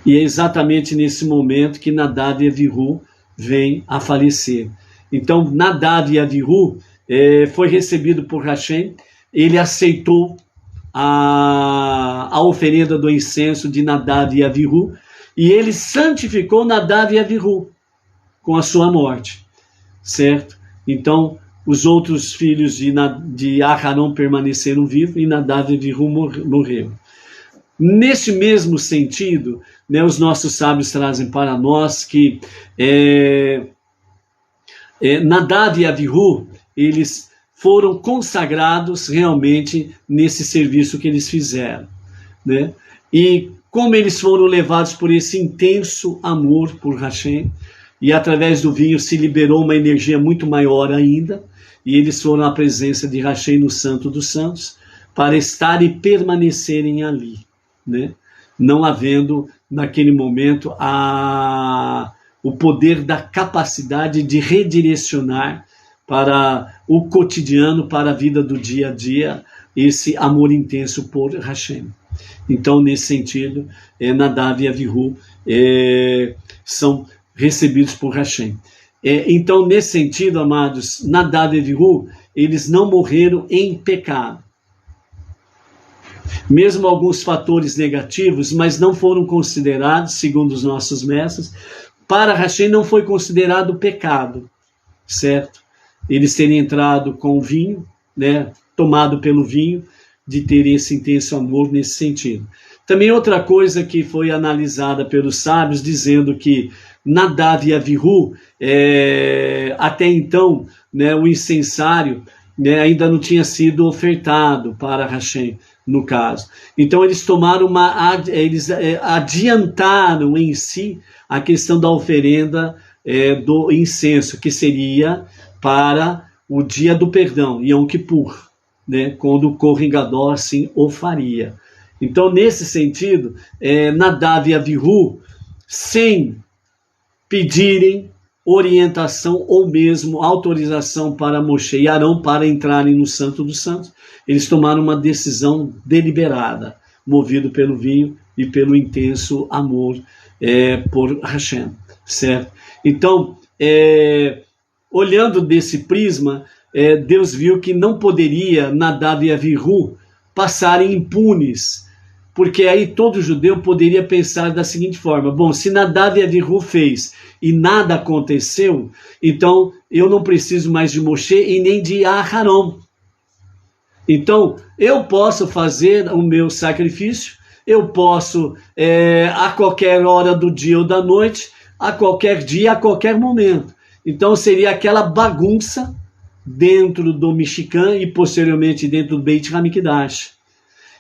E é exatamente nesse momento que Nadav e Avihu vêm a falecer. Então, Nadav e Avihu foi recebido por Hashem, ele aceitou a oferenda do incenso de Nadav e Avihu, e ele santificou Nadav e Avihu com a sua morte, certo? Então, os outros filhos de Aharão permaneceram vivos e Nadav e Avihu morreram. Nesse mesmo sentido, né, os nossos sábios trazem para nós que Nadav e Avihu, eles foram consagrados realmente nesse serviço que eles fizeram, né? E como eles foram levados por esse intenso amor por Hashem, e através do vinho se liberou uma energia muito maior ainda, e eles foram à presença de Hashem no Santo dos Santos, para estar e permanecerem ali, né? Não havendo naquele momento o poder da capacidade de redirecionar para o cotidiano, para a vida do dia a dia, esse amor intenso por Hashem. Então, nesse sentido, Nadav e Avihu são recebidos por Hashem. Então, nesse sentido, amados, Nadav e Avihu, eles não morreram em pecado. Mesmo alguns fatores negativos, mas não foram considerados, segundo os nossos mestres, para Hashem não foi considerado pecado, certo? Eles terem entrado com o vinho, né, tomado pelo vinho, de ter esse intenso amor nesse sentido. Também outra coisa que foi analisada pelos sábios, dizendo que Nadav e Avihu, até então, né, o incensário, né, ainda não tinha sido ofertado para Hashem, no caso. Então eles tomaram eles adiantaram em si a questão da oferenda do incenso, que seria para o dia do perdão, Yom Kippur, né, quando o Kohen Gadol assim o faria. Então, nesse sentido, Nadav e Avihu, sem pedirem orientação ou mesmo autorização para Moshe e Arão para entrarem no Santo dos Santos, eles tomaram uma decisão deliberada, movido pelo vinho e pelo intenso amor por Hashem, certo? Então, olhando desse prisma, Deus viu que não poderia Nadav e Avihu passarem impunes, porque aí todo judeu poderia pensar da seguinte forma: bom, se Nadav e Avihu fez e nada aconteceu, então eu não preciso mais de Moshe e nem de Aharon. Então eu posso fazer o meu sacrifício, eu posso a qualquer hora do dia ou da noite, a qualquer dia, a qualquer momento. Então seria aquela bagunça dentro do Mishkan e posteriormente dentro do Beit HaMikdash.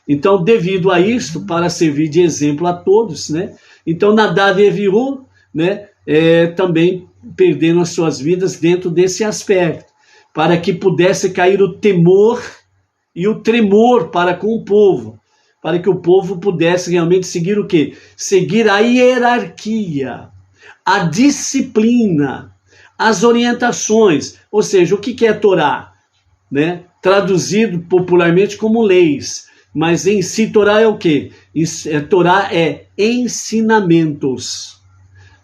Então, devido a isto, para servir de exemplo a todos, né? Então Nadav e Avihu, né, também perderam as suas vidas dentro desse aspecto, para que pudesse cair o temor e o tremor para com o povo, para que o povo pudesse realmente seguir o quê? Seguir a hierarquia, a disciplina, as orientações, ou seja, o que é Torá, né? Traduzido popularmente como leis, mas em si Torá é o quê? Torá é ensinamentos.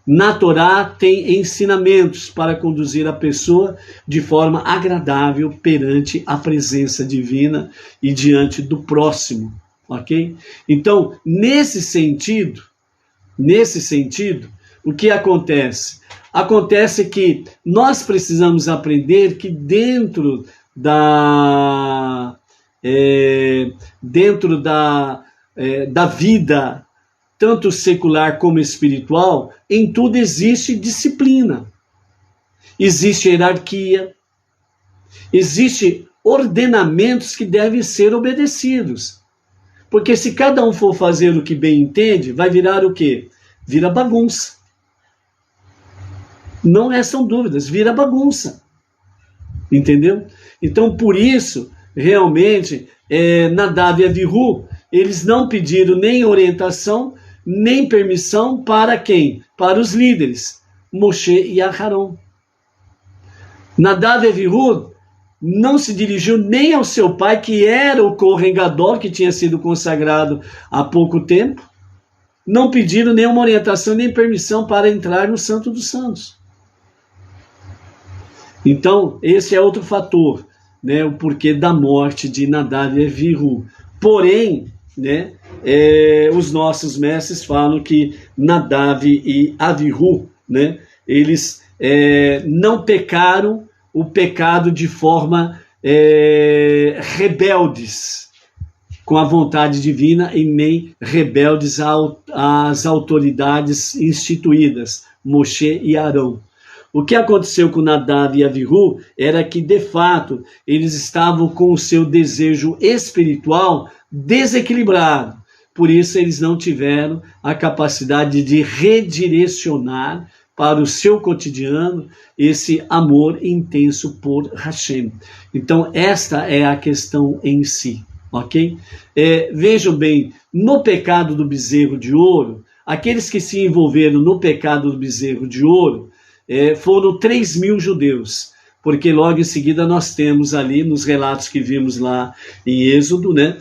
Na Torá tem ensinamentos para conduzir a pessoa de forma agradável perante a presença divina e diante do próximo, ok? Então, nesse sentido, o que acontece? Acontece que nós precisamos aprender que dentro da vida, tanto secular como espiritual, em tudo existe disciplina, existe hierarquia, existe ordenamentos que devem ser obedecidos. Porque se cada um for fazer o que bem entende, vai virar o quê? Vira bagunça. Não restam dúvidas, vira bagunça. Entendeu? Então, por isso, realmente, Nadav e Avihu, eles não pediram nem orientação, nem permissão para quem? Para os líderes, Moshe e Aharon. Nadav e Avihu não se dirigiu nem ao seu pai, que era o Kohen Gadol, que tinha sido consagrado há pouco tempo. Não pediram nenhuma orientação, nem permissão para entrar no Santo dos Santos. Então, esse é outro fator, né, o porquê da morte de Nadav e Avihu. Porém, né, os nossos mestres falam que Nadav e Avihu, né, eles não pecaram o pecado de forma rebeldes com a vontade divina e nem rebeldes às autoridades instituídas, Moshe e Arão. O que aconteceu com Nadav e Avihu era que, de fato, eles estavam com o seu desejo espiritual desequilibrado. Por isso, eles não tiveram a capacidade de redirecionar para o seu cotidiano esse amor intenso por Hashem. Então, esta é a questão em si, ok? Vejam bem, no pecado do bezerro de ouro, aqueles que se envolveram no pecado do bezerro de ouro, foram 3.000 judeus, porque logo em seguida nós temos ali nos relatos que vimos lá em Êxodo, né,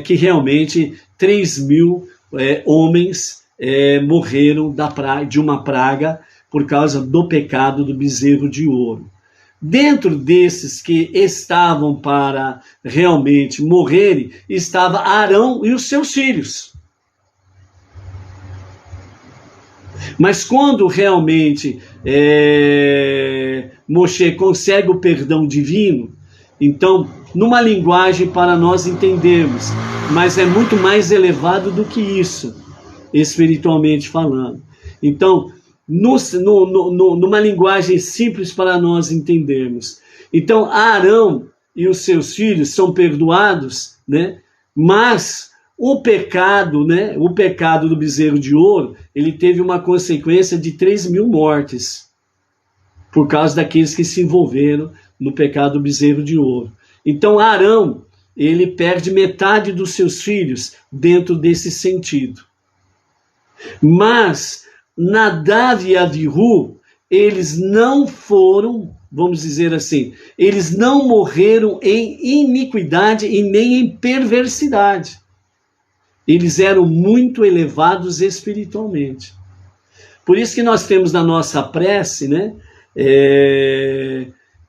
que realmente 3.000 homens morreram de uma praga por causa do pecado do bezerro de ouro. Dentro desses que estavam para realmente morrerem, estava Arão e os seus filhos. Mas quando realmente Moshe consegue o perdão divino, então, numa linguagem para nós entendermos, mas é muito mais elevado do que isso, espiritualmente falando. Então, numa linguagem simples para nós entendermos. Então, Arão e os seus filhos são perdoados, né? Mas o pecado, né? O pecado do bezerro de ouro, ele teve uma consequência de 3.000 mortes, por causa daqueles que se envolveram no pecado do bezerro de ouro. Então, Arão, ele perde metade dos seus filhos dentro desse sentido. Mas Nadav e Avihu, eles não foram, vamos dizer assim, eles não morreram em iniquidade e nem em perversidade. Eles eram muito elevados espiritualmente. Por isso que nós temos na nossa prece, né,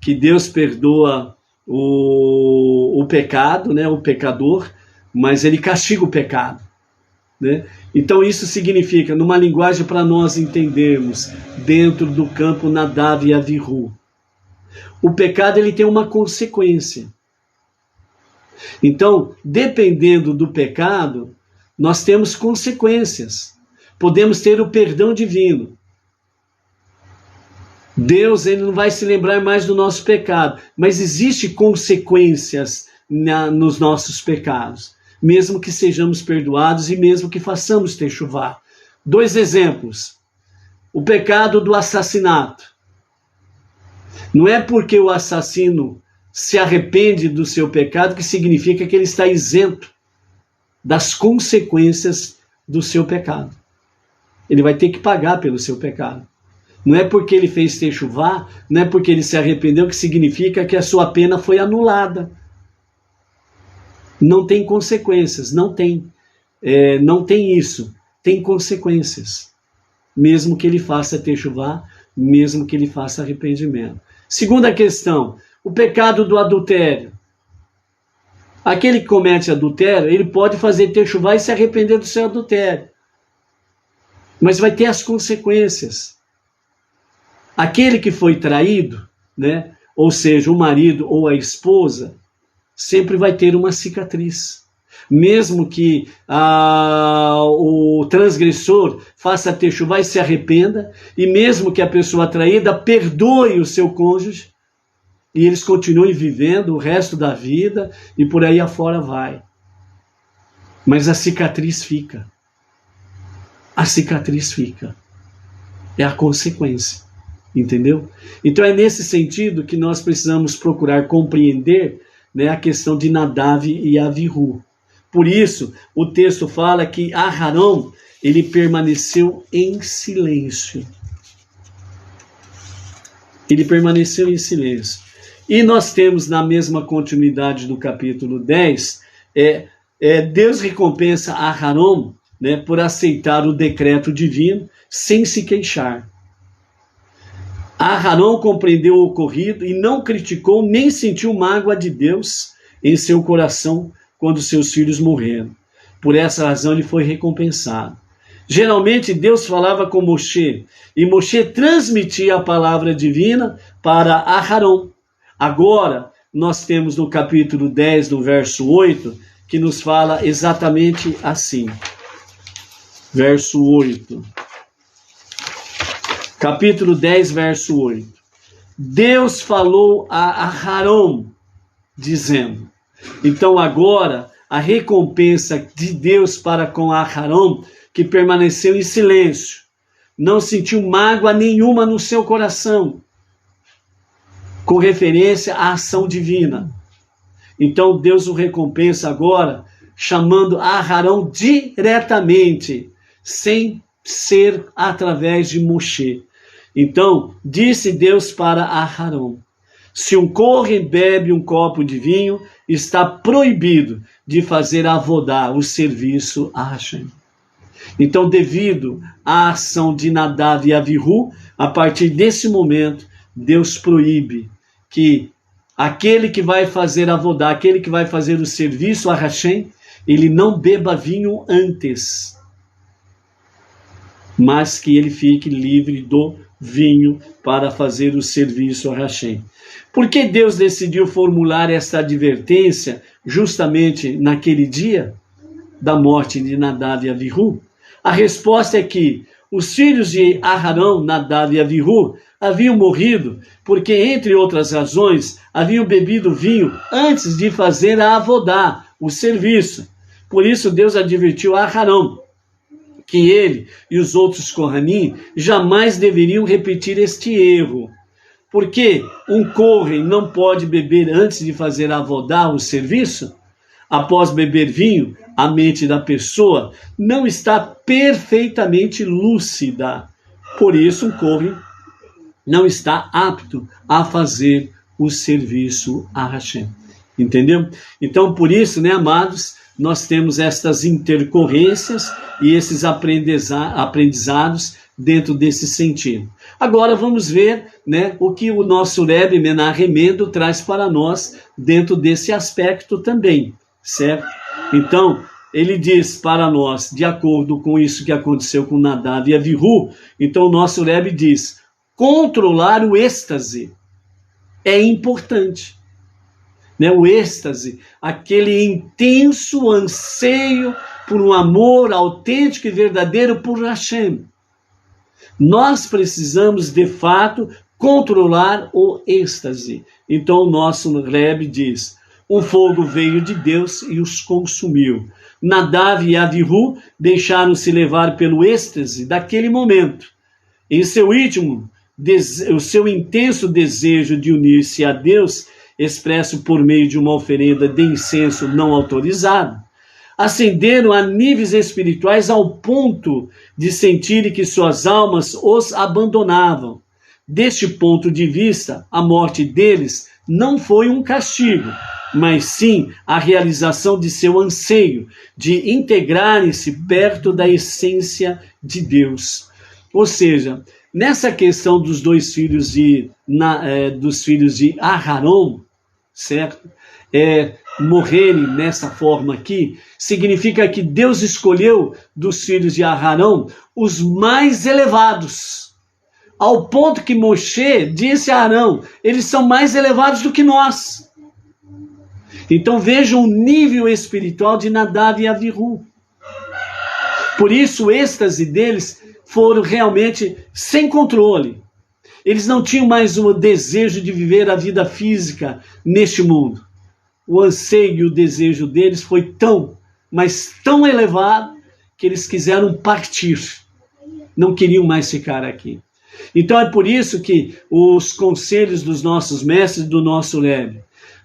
que Deus perdoa o pecado, né, o pecador, mas ele castiga o pecado, né? Então isso significa, numa linguagem para nós entendermos, dentro do campo Nadav e Avihu, o pecado ele tem uma consequência. Então, dependendo do pecado, nós temos consequências. Podemos ter o perdão divino. Deus, ele não vai se lembrar mais do nosso pecado, mas existem consequências nos nossos pecados, mesmo que sejamos perdoados e mesmo que façamos techuvá. 2 exemplos. O pecado do assassinato. Não é porque o assassino se arrepende do seu pecado que significa que ele está isento das consequências do seu pecado. Ele vai ter que pagar pelo seu pecado. Não é porque ele fez techuvá, não é porque ele se arrependeu que significa que a sua pena foi anulada. Não tem consequências, não tem isso, tem consequências. Mesmo que ele faça techuvá, mesmo que ele faça arrependimento. Segunda questão, o pecado do adultério. Aquele que comete adultério, ele pode fazer techuvá e se arrepender do seu adultério. Mas vai ter as consequências. Aquele que foi traído, né, ou seja, o marido ou a esposa, sempre vai ter uma cicatriz. Mesmo que o transgressor faça techuvá e se arrependa, e mesmo que a pessoa traída perdoe o seu cônjuge, e eles continuem vivendo o resto da vida, e por aí afora vai. Mas a cicatriz fica. A cicatriz fica. É a consequência. Entendeu? Então é nesse sentido que nós precisamos procurar compreender, né, a questão de Nadav e Avihu. Por isso, o texto fala que Aharão, ele permaneceu em silêncio. Ele permaneceu em silêncio. E nós temos na mesma continuidade do capítulo 10, Deus recompensa Aharão, né, por aceitar o decreto divino sem se queixar. Aharão compreendeu o ocorrido e não criticou nem sentiu mágoa de Deus em seu coração quando seus filhos morreram. Por essa razão ele foi recompensado. Geralmente Deus falava com Moshe e Moshe transmitia a palavra divina para Aharão. Agora nós temos no capítulo 10, no verso 8, que nos fala exatamente assim. Verso 8. Capítulo 10, verso 8. Deus falou a Aharão, dizendo. Então agora, a recompensa de Deus para com Aharão, que permaneceu em silêncio, não sentiu mágoa nenhuma no seu coração, com referência à ação divina. Então Deus o recompensa agora, chamando Aharão diretamente, sem ser através de Moshe. Então, disse Deus para Aharão: se um côhen bebe um copo de vinho, está proibido, de fazer avodá, o serviço a Hashem. Então, devido à ação de Nadav e Avihu, a partir desse momento, Deus proíbe que aquele que vai fazer avodá, aquele que vai fazer o serviço a Hashem, ele não beba vinho antes, mas que ele fique livre do vinho para fazer o serviço a Hashem. Por que Deus decidiu formular esta advertência justamente naquele dia da morte de Nadav e Avihu? A resposta é que os filhos de Aharão, Nadav e Avihu, haviam morrido porque, entre outras razões, haviam bebido vinho antes de fazer a avodá, o serviço. Por isso Deus advertiu a Aharão que ele e os outros Kohanim jamais deveriam repetir este erro. Porque um Kohen não pode beber antes de fazer a avodá, o serviço? Após beber vinho, a mente da pessoa não está perfeitamente lúcida. Por isso, um Kohen não está apto a fazer o serviço a Hashem. Entendeu? Então, por isso, amados, nós temos estas intercorrências e esses aprendizados dentro desse sentido. Agora vamos ver o que o nosso Rebbe Menahem Mendel traz para nós dentro desse aspecto também, certo? Então, ele diz para nós, de acordo com isso que aconteceu com Nadav e Avihu, então o nosso Rebbe diz, controlar o êxtase é importante. O êxtase, aquele intenso anseio por um amor autêntico e verdadeiro por Hashem. Nós precisamos, de fato, controlar o êxtase. Então o nosso Rebbe diz, o fogo veio de Deus e os consumiu. Nadav e Avihu deixaram-se levar pelo êxtase daquele momento. Em seu íntimo, o seu intenso desejo de unir-se a Deus, expresso por meio de uma oferenda de incenso não autorizado, ascenderam a níveis espirituais ao ponto de sentirem que suas almas os abandonavam. Deste ponto de vista, a morte deles não foi um castigo, mas sim a realização de seu anseio de integrarem-se perto da essência de Deus. Ou seja, nessa questão dos dois filhos dos filhos de Aharon, certo? Morrerem nessa forma aqui, significa que Deus escolheu dos filhos de Aharon os mais elevados, ao ponto que Moshe disse a Arão, eles são mais elevados do que nós. Então vejam o nível espiritual de Nadav e Avihu. Por isso o êxtase deles foram realmente sem controle. Eles não tinham mais o desejo de viver a vida física neste mundo. O anseio e o desejo deles foi mas tão elevado, que eles quiseram partir. Não queriam mais ficar aqui. Então é por isso que os conselhos dos nossos mestres, do nosso Rebbe,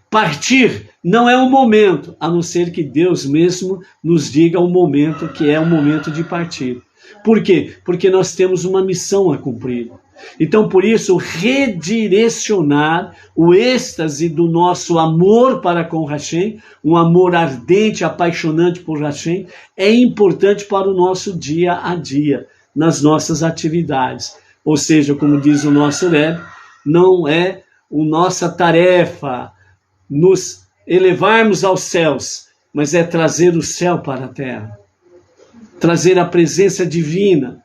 partir não é um momento, a não ser que Deus mesmo nos diga o momento que é o momento de partir. Por quê? Porque nós temos uma missão a cumprir. Então, por isso, redirecionar o êxtase do nosso amor para com Hashem, um amor ardente, apaixonante por Hashem, é importante para o nosso dia a dia, nas nossas atividades. Ou seja, como diz o nosso Rebbe, não é a nossa tarefa nos elevarmos aos céus, mas é trazer o céu para a terra. Trazer a presença divina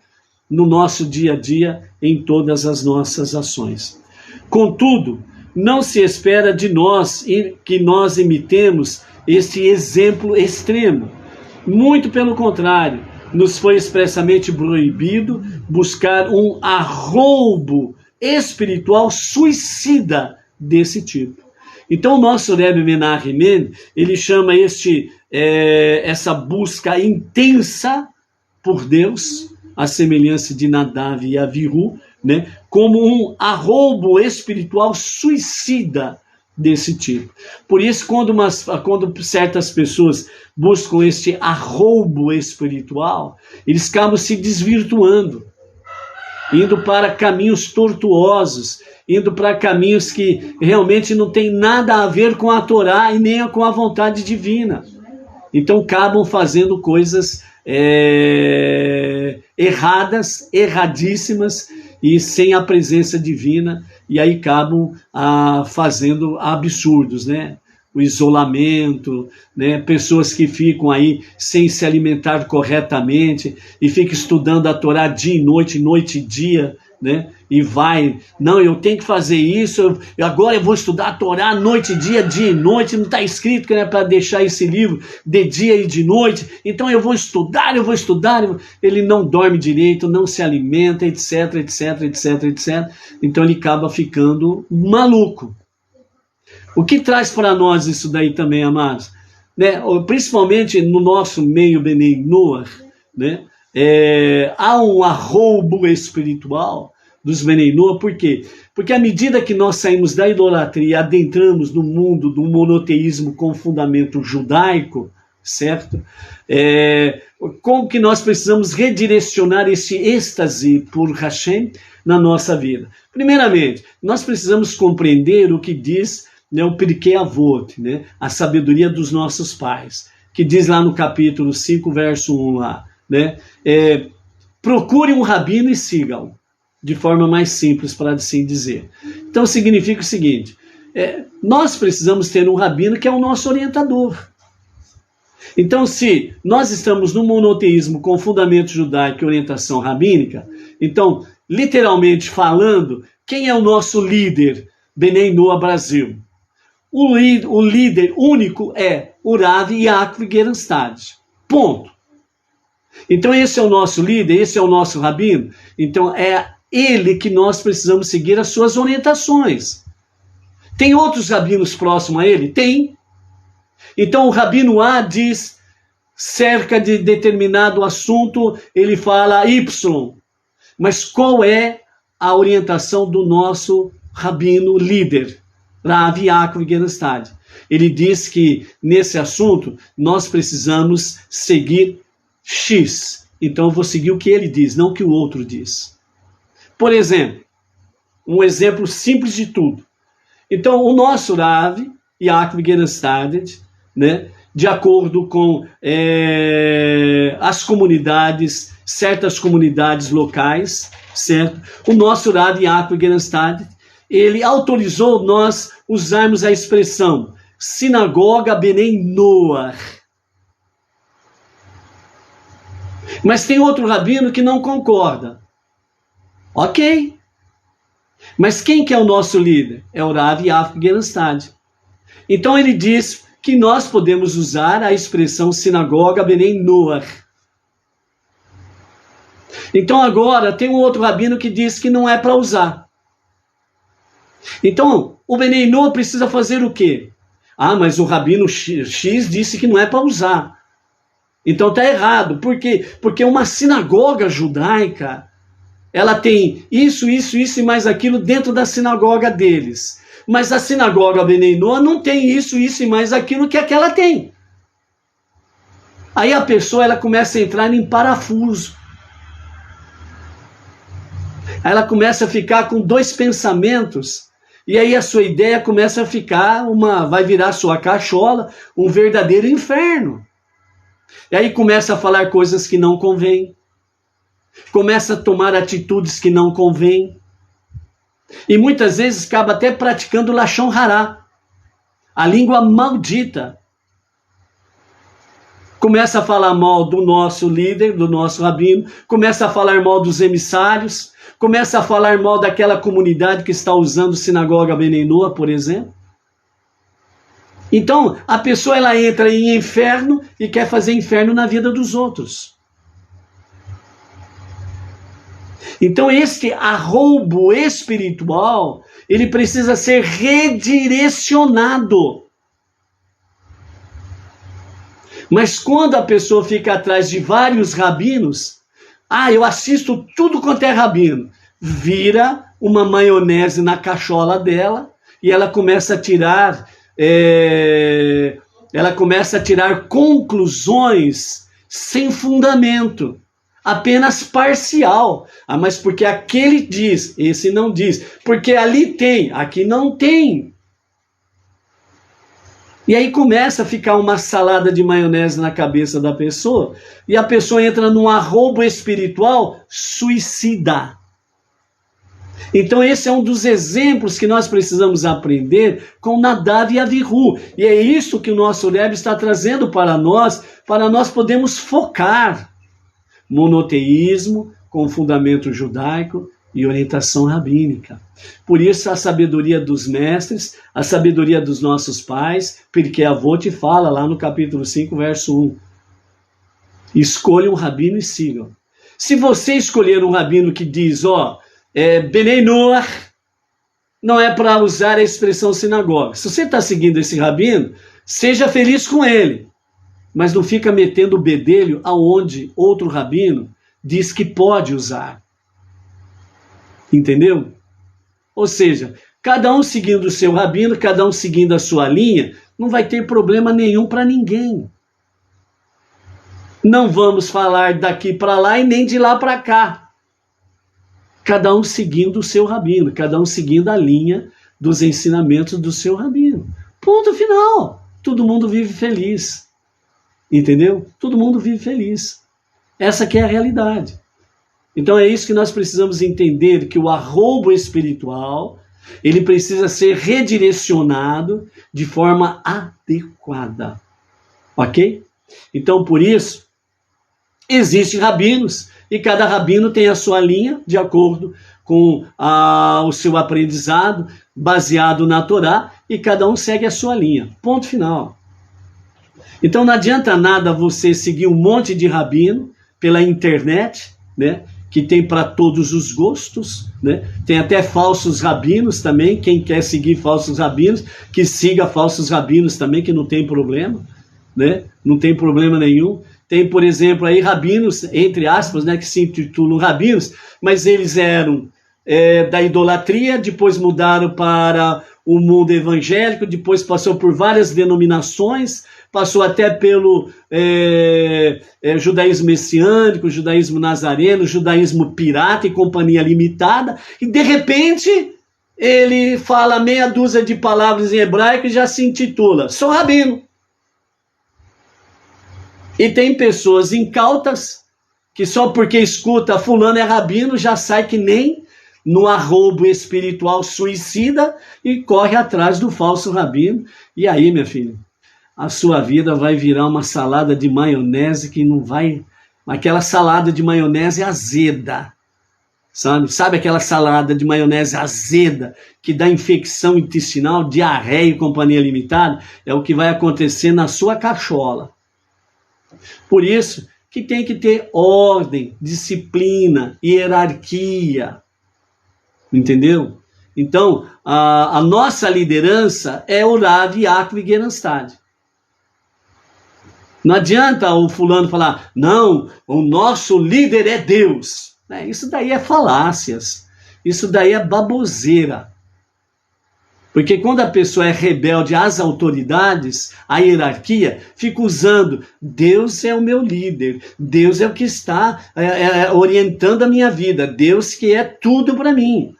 no nosso dia a dia, em todas as nossas ações. Contudo, não se espera de nós que nós imitemos este exemplo extremo. Muito pelo contrário, nos foi expressamente proibido buscar um arroubo espiritual suicida desse tipo. Então o nosso Rebbe Menahem Mendel, ele chama essa busca intensa por Deus, a semelhança de Nadav e Avihu, como um arroubo espiritual suicida desse tipo. Por isso, quando certas pessoas buscam este arroubo espiritual, eles acabam se desvirtuando, indo para caminhos tortuosos, indo para caminhos que realmente não tem nada a ver com a Torá e nem com a vontade divina. Então acabam fazendo coisas erradas, erradíssimas, e sem a presença divina, e aí acabam fazendo absurdos, né? O isolamento, né? Pessoas que ficam aí sem se alimentar corretamente e ficam estudando a Torá dia e noite e dia, né? E não, eu tenho que fazer isso, agora eu vou estudar a Torá noite e noite, não está escrito que não é para deixar esse livro de dia e de noite, então eu vou estudar, ele não dorme direito, não se alimenta, etc. Então ele acaba ficando maluco. O que traz para nós isso daí também, amados? Né? Principalmente no nosso meio Benei Noach, né? Há um arroubo espiritual dos Benei Noach. Por quê? Porque à medida que nós saímos da idolatria e adentramos no mundo do monoteísmo com fundamento judaico, certo? Como que nós precisamos redirecionar esse êxtase por Hashem na nossa vida? Primeiramente, nós precisamos compreender o que diz, né, o Pirkei Avot, né, a sabedoria dos nossos pais, que diz lá no capítulo 5, verso 1 lá, né, procure um rabino e siga-o, de forma mais simples, para assim dizer. Então significa o seguinte, nós precisamos ter um rabino que é o nosso orientador. Então, se nós estamos no monoteísmo com fundamento judaico e orientação rabínica, então, literalmente falando, quem é o nosso líder Benei Noach Brasil? O líder único é o Rav Yaakov Gerenstad. Ponto. Então esse é o nosso líder, esse é o nosso rabino. Então é ele que nós precisamos seguir as suas orientações. Tem outros rabinos próximos a ele? Tem. Então o rabino A diz, cerca de determinado assunto, ele fala Y. Mas qual é a orientação do nosso rabino líder? Rav Yaakov Gerenstad. Ele diz que nesse assunto nós precisamos seguir X. Então eu vou seguir o que ele diz, não o que o outro diz. Por exemplo, um exemplo simples de tudo. Então o nosso Rav Yaakov Gerenstad, né, de acordo com as comunidades, certas comunidades locais, certo? O nosso Rav Yaakov Gerenstad, ele autorizou nós usarmos a expressão Sinagoga Benei Noach. Mas tem outro rabino que não concorda. Ok. Mas quem que é o nosso líder? É o Rav Yaakov Gerenstad. Então ele diz que nós podemos usar a expressão Sinagoga Benei Noach. Então agora tem um outro rabino que diz que não é para usar. Então, o Benei Noach precisa fazer o quê? Mas o rabino X disse que não é para usar. Então está errado. Por quê? Porque uma sinagoga judaica, ela tem isso e mais aquilo dentro da sinagoga deles. Mas a sinagoga Benei Noach não tem isso e mais aquilo que aquela tem. Aí a pessoa ela começa a entrar em parafuso. Aí ela começa a ficar com dois pensamentos. E aí a sua ideia começa a ficar vai virar sua cachola, um verdadeiro inferno. E aí começa a falar coisas que não convém. Começa a tomar atitudes que não convém. E muitas vezes acaba até praticando Lashon Hará, a língua maldita. Começa a falar mal do nosso líder, do nosso rabino, começa a falar mal dos emissários, começa a falar mal daquela comunidade que está usando sinagoga Benei Noach, por exemplo. Então, a pessoa ela entra em inferno e quer fazer inferno na vida dos outros. Então, este arroubo espiritual, ele precisa ser redirecionado. Mas quando a pessoa fica atrás de vários rabinos, eu assisto tudo quanto é rabino, vira uma maionese na cachola dela e ela começa a tirar conclusões sem fundamento, apenas parcial. Mas porque aquele diz, esse não diz, porque ali tem, aqui não tem. E aí começa a ficar uma salada de maionese na cabeça da pessoa, e a pessoa entra num arrobo espiritual suicida. Então esse é um dos exemplos que nós precisamos aprender com Nadav e Avihu. E é isso que o nosso Rebbe está trazendo para nós podermos focar monoteísmo com fundamento judaico e orientação rabínica. Por isso a sabedoria dos mestres, a sabedoria dos nossos pais, porque Avot fala lá no capítulo 5, verso 1. Escolha um rabino e sigam. Se você escolher um rabino que diz, Benei Noach, não é para usar a expressão sinagoga. Se você está seguindo esse rabino, seja feliz com ele, mas não fica metendo o bedelho aonde outro rabino diz que pode usar. Entendeu? Ou seja, cada um seguindo o seu rabino, cada um seguindo a sua linha, não vai ter problema nenhum para ninguém. Não vamos falar daqui para lá e nem de lá para cá. Cada um seguindo o seu rabino, cada um seguindo a linha dos ensinamentos do seu rabino. Ponto final. Todo mundo vive feliz. Entendeu? Todo mundo vive feliz. Essa que é a realidade. Então é isso que nós precisamos entender, que o arrobo espiritual, ele precisa ser redirecionado de forma adequada. Ok? Então por isso, existem rabinos, e cada rabino tem a sua linha, de acordo com o seu aprendizado, baseado na Torá, e cada um segue a sua linha. Ponto final. Então não adianta nada você seguir um monte de rabino pela internet, né? Que tem para todos os gostos, né? Tem até falsos rabinos também, quem quer seguir falsos rabinos, que siga falsos rabinos também, que não tem problema, né? Não tem problema nenhum. Tem, por exemplo, aí rabinos, entre aspas, né, que se intitulam rabinos, mas eles eram da idolatria, depois mudaram para o mundo evangélico, depois passou por várias denominações, passou até pelo judaísmo messiânico, judaísmo nazareno, judaísmo pirata e companhia limitada, e de repente ele fala meia dúzia de palavras em hebraico e já se intitula, sou rabino. E tem pessoas incautas que só porque escuta fulano é rabino já sai que nem no arrobo espiritual suicida e corre atrás do falso rabino. E aí, minha filha, a sua vida vai virar uma salada de maionese que não vai... Aquela salada de maionese azeda, sabe? Sabe aquela salada de maionese azeda que dá infecção intestinal, diarreia e companhia limitada? É o que vai acontecer na sua cachola. Por isso que tem que ter ordem, disciplina, hierarquia. Entendeu? Então, a nossa liderança é o Rav Yaakov Gerenstad. Não adianta o fulano falar, não, o nosso líder é Deus. Isso daí é falácias. Isso daí é baboseira. Porque quando a pessoa é rebelde às autoridades, à hierarquia, fica usando, Deus é o meu líder, Deus é o que está orientando a minha vida, Deus que é tudo para mim.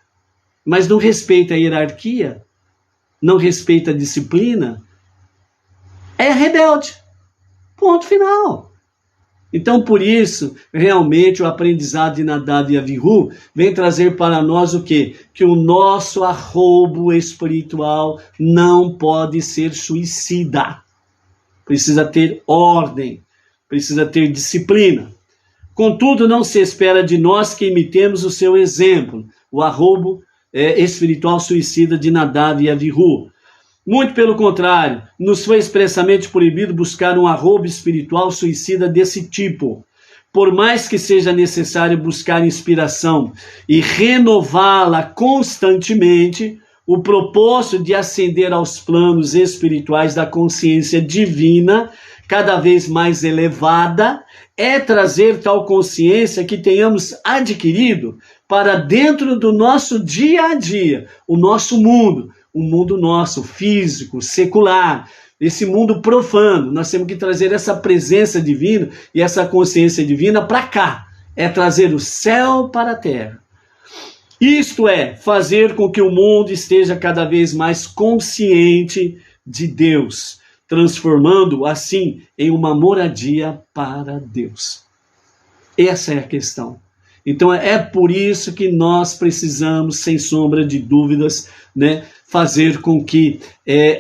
Mas não respeita a hierarquia, não respeita a disciplina, é rebelde. Ponto final. Então, por isso, realmente, o aprendizado de Nadav e Avihu vem trazer para nós o quê? Que o nosso arrobo espiritual não pode ser suicida. Precisa ter ordem, precisa ter disciplina. Contudo, não se espera de nós que imitemos o seu exemplo, o arrobo espiritual suicida de Nadav e Avihu. Muito pelo contrário, nos foi expressamente proibido buscar um arrobo espiritual suicida desse tipo. Por mais que seja necessário buscar inspiração e renová-la constantemente, o propósito de ascender aos planos espirituais da consciência divina, cada vez mais elevada, é trazer tal consciência que tenhamos adquirido para dentro do nosso dia a dia, o nosso mundo, o mundo nosso, físico, secular, esse mundo profano. Nós temos que trazer essa presença divina e essa consciência divina para cá. É trazer o céu para a terra. Isto é, fazer com que o mundo esteja cada vez mais consciente de Deus. transformando assim em uma moradia para Deus. Essa é a questão. Então é por isso que nós precisamos, sem sombra de dúvidas, né, fazer com que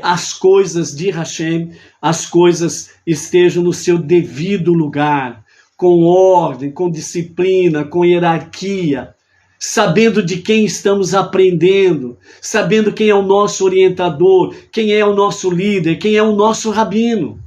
as coisas de Hashem, as coisas estejam no seu devido lugar, com ordem, com disciplina, com hierarquia, sabendo de quem estamos aprendendo, sabendo quem é o nosso orientador, quem é o nosso líder, quem é o nosso rabino.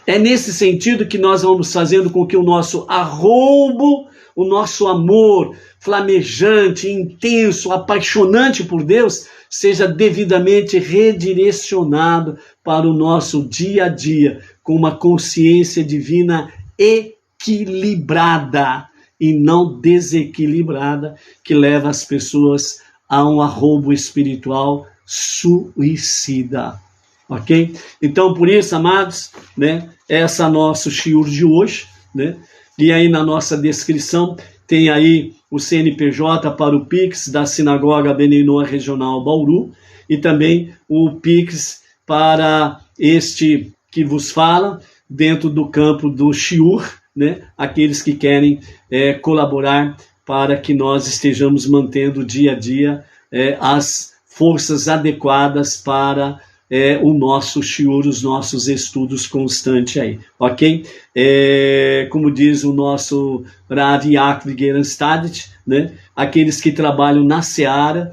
É nesse sentido que nós vamos fazendo com que o nosso arroubo, o nosso amor flamejante, intenso, apaixonante por Deus, seja devidamente redirecionado para o nosso dia a dia, com uma consciência divina equilibrada e não desequilibrada, que leva as pessoas a um arroubo espiritual suicida. Ok? Então, por isso, amados, né, essa é nosso shiur de hoje, né? E aí na nossa descrição tem aí o CNPJ para o Pix da Sinagoga Bnei Noach Regional Bauru e também o Pix para este que vos fala dentro do campo do shiur, né? Aqueles que querem colaborar para que nós estejamos mantendo dia a dia as forças adequadas para o nosso shiur, os nossos estudos constantes aí, ok? Como diz o nosso Rav Yaakov Gerenstadt, né? Aqueles que trabalham na seara,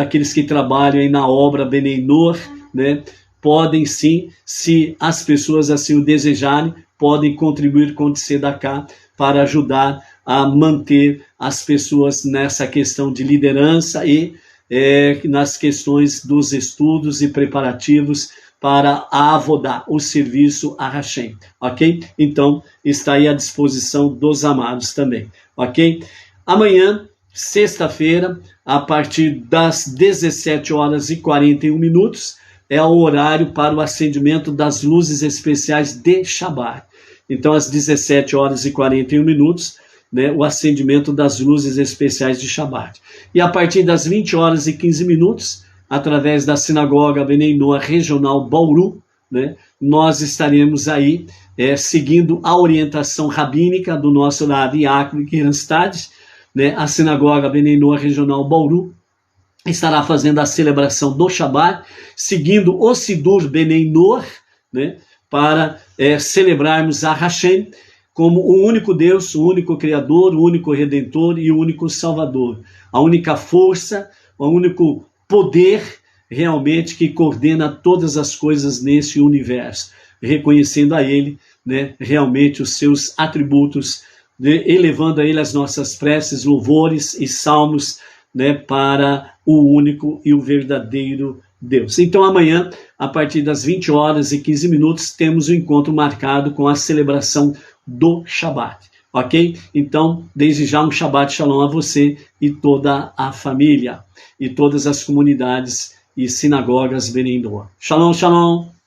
aqueles que trabalham aí na obra Bnei Noach, né? Podem sim, se as pessoas assim o desejarem, podem contribuir com o Tzedakah para ajudar a manter as pessoas nessa questão de liderança e nas questões dos estudos e preparativos para a Avodá, o serviço a Hashem, ok? Então, está aí à disposição dos amados também, ok? Amanhã, sexta-feira, a partir das 17h41, é o horário para o acendimento das luzes especiais de Shabbat. Então, às 17h41, né, o acendimento das luzes especiais de Shabbat. E a partir das 20h15, através da Sinagoga Bnei Noach Regional Bauru, né, nós estaremos aí seguindo a orientação rabínica do nosso Rav Yaakov Gerenstadt, né, a Sinagoga Bnei Noach Regional Bauru estará fazendo a celebração do Shabbat, seguindo o Sidur Bnei Noach, né, para celebrarmos a Hashem como o único Deus, o único Criador, o único Redentor e o único Salvador. A única força, o único poder realmente que coordena todas as coisas nesse universo, reconhecendo a Ele, né, realmente os seus atributos, né, elevando a Ele as nossas preces, louvores e salmos, né, para o único e o verdadeiro Deus. Então amanhã, a partir das 20h15, temos o encontro marcado com a celebração do Shabbat, ok? Então, desde já um Shabbat Shalom a você e toda a família, e todas as comunidades e sinagogas Bnei Noach. Shalom, shalom!